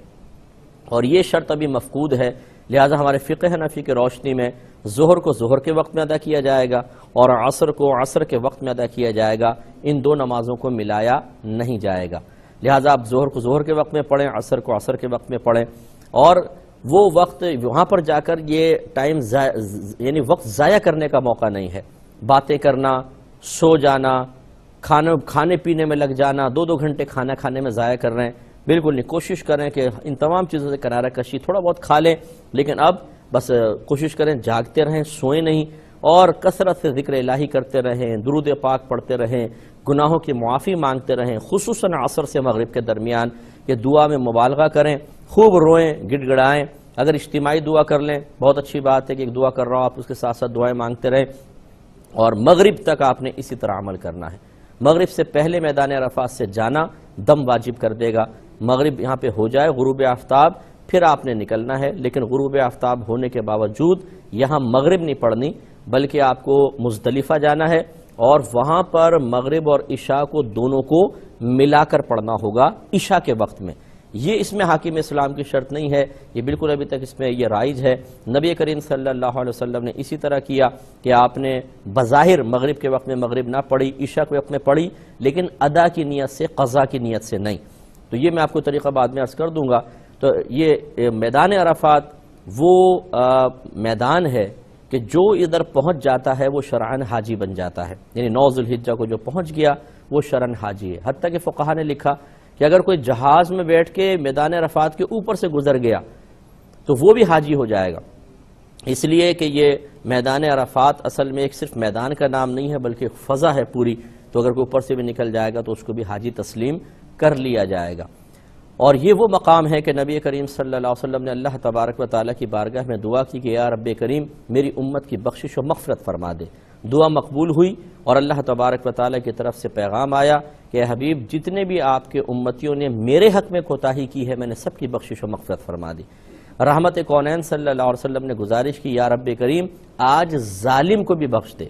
اور یہ شرط ابھی مفقود ہے، لہذا ہمارے فقہ حنفی کی روشنی میں ظہر کو ظہر کے وقت میں ادا کیا جائے گا، اور عصر کو عصر کے وقت میں ادا کیا جائے گا، ان دو نمازوں کو ملایا نہیں جائے گا۔ لہذا آپ ظہر کو ظہر کے وقت میں پڑھیں، عصر کو عصر کے وقت میں پڑھیں، اور وہ وقت وہاں پر جا کر یہ ٹائم یعنی وقت ضائع کرنے کا موقع نہیں ہے، باتیں کرنا، سو جانا، کھانے پینے میں لگ جانا، 2 گھنٹے کھانا کھانے میں ضائع کر رہے ہیں، بالکل نہیں۔ کوشش کریں کہ ان تمام چیزوں سے کنارہ کشی، تھوڑا بہت کھا لیں، لیکن اب بس کوشش کریں جاگتے رہیں، سوئیں نہیں، اور کثرت سے ذکر الہی کرتے رہیں، درود پاک پڑھتے رہیں، گناہوں کی معافی مانگتے رہیں، خصوصاً عصر سے مغرب کے درمیان یہ دعا میں مبالغہ کریں، خوب روئیں، گڑ گڑائیں۔ اگر اجتماعی دعا کر لیں بہت اچھی بات ہے کہ ایک دعا کر رہا ہوں آپ اس کے ساتھ ساتھ دعائیں مانگتے رہیں، اور مغرب تک آپ نے اسی طرح عمل کرنا ہے۔ مغرب سے پہلے میدان عرفات سے جانا دم واجب کر دے گا۔ مغرب یہاں پہ ہو جائے، غروب آفتاب، پھر آپ نے نکلنا ہے، لیکن غروب آفتاب ہونے کے باوجود یہاں مغرب نہیں پڑھنی، بلکہ آپ کو مزدلفہ جانا ہے، اور وہاں پر مغرب اور عشاء کو دونوں کو ملا کر پڑھنا ہوگا عشاء کے وقت میں۔ یہ اس میں حاکم اسلام کی شرط نہیں ہے، یہ بالکل ابھی تک اس میں یہ رائج ہے۔ نبی کریم صلی اللہ علیہ وسلم نے اسی طرح کیا کہ آپ نے بظاہر مغرب کے وقت میں مغرب نہ پڑھی، عشاء کے وقت میں پڑھی، لیکن ادا کی نیت سے، قضا کی نیت سے نہیں۔ تو یہ میں آپ کو طریقہ بعد میں عرض کر دوں گا۔ تو یہ میدان عرفات وہ میدان ہے کہ جو ادھر پہنچ جاتا ہے وہ شرعاً حاجی بن جاتا ہے، یعنی 9 ذی الحجہ کو جو پہنچ گیا وہ شرعاً حاجی ہے۔ حتیٰ کہ فقہا نے لکھا کہ اگر کوئی جہاز میں بیٹھ کے میدان عرفات کے اوپر سے گزر گیا تو وہ بھی حاجی ہو جائے گا، اس لیے کہ یہ میدان عرفات اصل میں ایک صرف میدان کا نام نہیں ہے بلکہ ایک فضا ہے پوری، تو اگر کوئی اوپر سے بھی نکل جائے گا تو اس کو بھی حاجی تسلیم کر لیا جائے گا۔ اور یہ وہ مقام ہے کہ نبی کریم صلی اللہ علیہ وسلم نے اللہ تبارک و تعالیٰ کی بارگاہ میں دعا کی کہ یا رب کریم میری امت کی بخشش و مغفرت فرما دے۔ دعا مقبول ہوئی، اور اللہ تبارک و تعالیٰ کی طرف سے پیغام آیا کہ اے حبیب جتنے بھی آپ کے امتیوں نے میرے حق میں کوتاہی کی ہے میں نے سب کی بخشش و مغفرت فرما دی۔ رحمت کونین صلی اللہ علیہ وسلم نے گزارش کی یا رب کریم آج ظالم کو بھی بخش دے،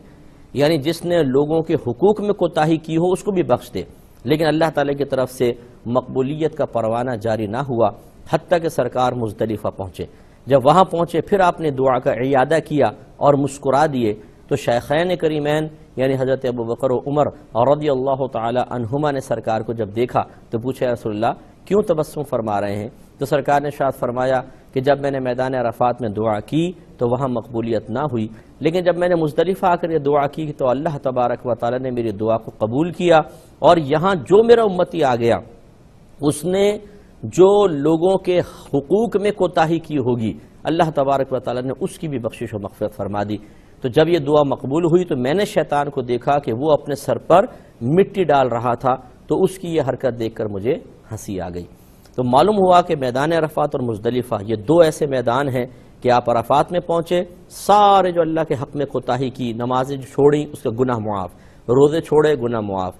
یعنی جس نے لوگوں کے حقوق میں کوتاہی کی ہو اس کو بھی بخش دے۔ لیکن اللہ تعالیٰ کی طرف سے مقبولیت کا پروانہ جاری نہ ہوا حتیٰ کہ سرکار مزدلفہ پہنچے۔ جب وہاں پہنچے پھر آپ نے دعا کا اعادہ کیا اور مسکرا دیے، تو شیخین کریمین یعنی حضرت ابوبکر و عمر رضی اللہ تعالی عنہما نے سرکار کو جب دیکھا تو پوچھا رسول اللہ کیوں تبسم فرما رہے ہیں؟ تو سرکار نے ارشاد فرمایا کہ جب میں نے میدان عرفات میں دعا کی تو وہاں مقبولیت نہ ہوئی، لیکن جب میں نے مزدلفہ آ کر یہ دعا کی تو اللہ تبارک و تعالی نے میری دعا کو قبول کیا، اور یہاں جو میرا امتی آ گیا اس نے جو لوگوں کے حقوق میں کوتاہی کی ہوگی اللہ تبارک و تعالیٰ نے اس کی بھی بخشش و مغفرت فرما دی۔ تو جب یہ دعا مقبول ہوئی تو میں نے شیطان کو دیکھا کہ وہ اپنے سر پر مٹی ڈال رہا تھا، تو اس کی یہ حرکت دیکھ کر مجھے ہنسی آ گئی۔ تو معلوم ہوا کہ میدان عرفات اور مزدلفہ یہ دو ایسے میدان ہیں کہ آپ عرفات میں پہنچے، سارے جو اللہ کے حق میں کوتاہی کی، نمازیں جو چھوڑیں اس کا گناہ معاف، روزے چھوڑے گناہ معاف،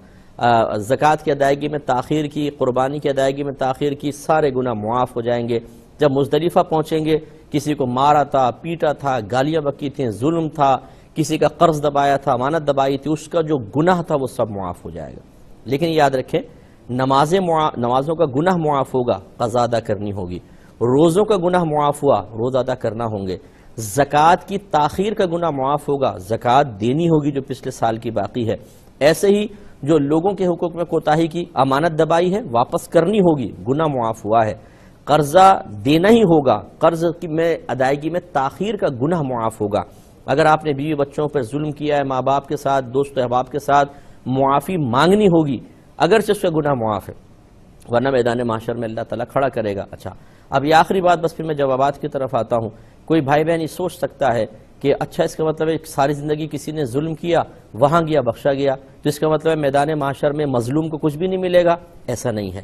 زکوٰۃ کی ادائیگی میں تاخیر کی، قربانی کی ادائیگی میں تاخیر کی، سارے گناہ معاف ہو جائیں گے۔ جب مزدلفہ پہنچیں گے، کسی کو مارا تھا، پیٹا تھا، گالیاں بکی تھیں، ظلم تھا، کسی کا قرض دبایا تھا، امانت دبائی تھی، اس کا جو گناہ تھا وہ سب معاف ہو جائے گا۔ لیکن یاد رکھیں نمازوں کا گناہ معاف ہوگا، قضا ادا کرنی ہوگی، روزوں کا گناہ معاف ہوا، روزہ ادا کرنا ہوں گے، زکوٰۃ کی تاخیر کا گناہ معاف ہوگا، زکوٰۃ دینی ہوگی جو پچھلے سال کی باقی ہے۔ ایسے ہی جو لوگوں کے حقوق میں کوتاہی کی، امانت دبائی ہے، واپس کرنی ہوگی، گناہ معاف ہوا ہے، قرضہ دینا ہی ہوگا، قرض میں ادائیگی میں تاخیر کا گناہ معاف ہوگا۔ اگر آپ نے بیوی بچوں پر ظلم کیا ہے، ماں باپ کے ساتھ، دوست احباب کے ساتھ، معافی مانگنی ہوگی، اگرچہ اس کا گناہ معاف ہے، ورنہ میدان محشر میں اللہ تعالیٰ کھڑا کرے گا۔ اچھا، اب یہ آخری بات، بس پھر میں جوابات کی طرف آتا ہوں۔ کوئی بھائی بہن یہ سوچ سکتا ہے کہ اچھا اس کا مطلب ہے ساری زندگی کسی نے ظلم کیا، وہاں گیا بخشا گیا، تو اس کا مطلب ہے میدان محشر میں مظلوم کو کچھ بھی نہیں ملے گا؟ ایسا نہیں ہے،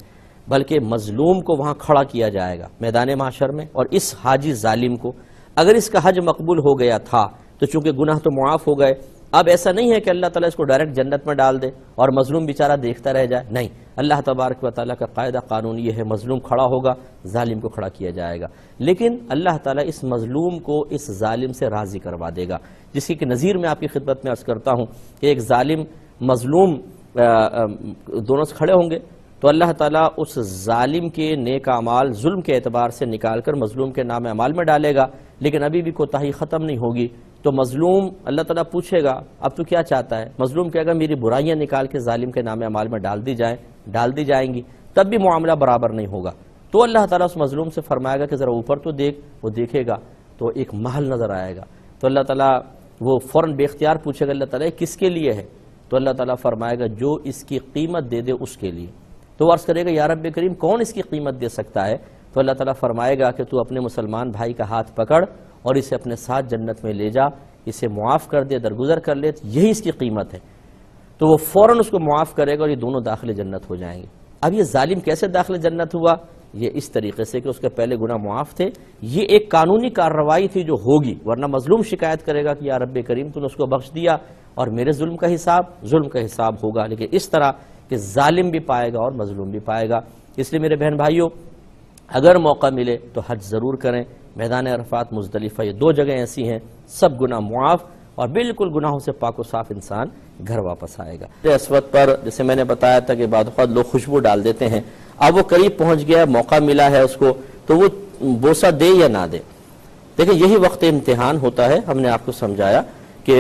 بلکہ مظلوم کو وہاں کھڑا کیا جائے گا میدان محشر میں، اور اس حاجی ظالم کو اگر اس کا حج مقبول ہو گیا تھا تو چونکہ گناہ تو معاف ہو گئے، اب ایسا نہیں ہے کہ اللہ تعالیٰ اس کو ڈائریکٹ جنت میں ڈال دے اور مظلوم بیچارہ دیکھتا رہ جائے، نہیں، اللہ تبارک و تعالیٰ کا قاعدہ قانون یہ ہے، مظلوم کھڑا ہوگا، ظالم کو کھڑا کیا جائے گا، لیکن اللہ تعالیٰ اس مظلوم کو اس ظالم سے راضی کروا دے گا، جس کی کہ نظیر میں آپ کی خدمت میں عرض کرتا ہوں کہ ایک ظالم مظلوم دونوں سے کھڑے ہوں گے، تو اللہ تعالیٰ اس ظالم کے نیک اعمال ظلم کے اعتبار سے نکال کر مظلوم کے نام اعمال میں ڈالے گا، لیکن ابھی بھی کوتاہی ختم نہیں ہوگی، تو مظلوم اللہ تعالیٰ پوچھے گا اب تو کیا چاہتا ہے؟ مظلوم کہے گا میری برائیاں نکال کے ظالم کے نام اعمال میں ڈال دی جائیں گی، تب بھی معاملہ برابر نہیں ہوگا، تو اللہ تعالیٰ اس مظلوم سے فرمائے گا کہ ذرا اوپر تو دیکھ، وہ دیکھے گا تو ایک محل نظر آئے گا، تو اللہ تعالیٰ وہ فوراً بے اختیار پوچھے گا اللہ تعالیٰ کس کے لیے ہے؟ تو اللہ تعالیٰ فرمائے گا جو اس کی قیمت دے دے اس کے لیے، تو وہ عرض کرے گا یا رب کریم کون اس کی قیمت دے سکتا ہے؟ تو اللہ تعالیٰ فرمائے گا کہ تو اپنے مسلمان بھائی کا ہاتھ پکڑ اور اسے اپنے ساتھ جنت میں لے جا، اسے معاف کر دے، درگزر کر لے، یہی اس کی قیمت ہے، تو وہ فوراً اس کو معاف کرے گا اور یہ دونوں داخل جنت ہو جائیں گے۔ اب یہ ظالم کیسے داخل جنت ہوا؟ یہ اس طریقے سے کہ اس کے پہلے گناہ معاف تھے، یہ ایک قانونی کارروائی تھی جو ہوگی، ورنہ مظلوم شکایت کرے گا کہ یا رب کریم تو نے اس کو بخش دیا اور میرے ظلم کا حساب ہوگا، لیکن اس طرح کہ ظالم بھی پائے گا اور مظلوم بھی پائے گا۔ اس لیے میرے بہن بھائیوں، اگر موقع ملے تو حج ضرور کریں، میدان عرفات، مزدلفہ، یہ دو جگہیں ایسی ہیں سب گناہ معاف اور بالکل گناہوں سے پاک و صاف انسان گھر واپس آئے گا۔ اسود پر جیسے میں نے بتایا تھا کہ بعض اوقات لوگ خوشبو ڈال دیتے ہیں، اب وہ قریب پہنچ گیا، موقع ملا ہے اس کو، تو وہ بوسہ دے یا نہ دے۔ دیکھیں یہی وقت امتحان ہوتا ہے، ہم نے آپ کو سمجھایا کہ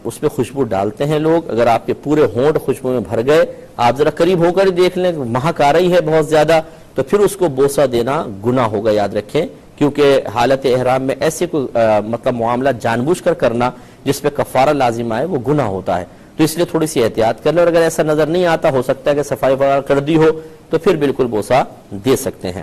اس پہ خوشبو ڈالتے ہیں لوگ، اگر آپ کے پورے ہونٹ خوشبو میں بھر گئے، آپ ذرا قریب ہو کر ہی دیکھ لیں مہک آ رہی ہے بہت زیادہ، تو پھر اس کو بوسہ دینا گناہ ہوگا، یاد رکھیں، کیونکہ حالت احرام میں ایسے کوئی مطلب معاملہ جان بوجھ کر کرنا جس پہ کفارہ لازم آئے وہ گناہ ہوتا ہے، تو اس لیے تھوڑی سی احتیاط کر لیں، اور اگر ایسا نظر نہیں آتا، ہو سکتا ہے کہ صفائی وغیرہ کر دی ہو، تو پھر بالکل بوسہ دے سکتے ہیں۔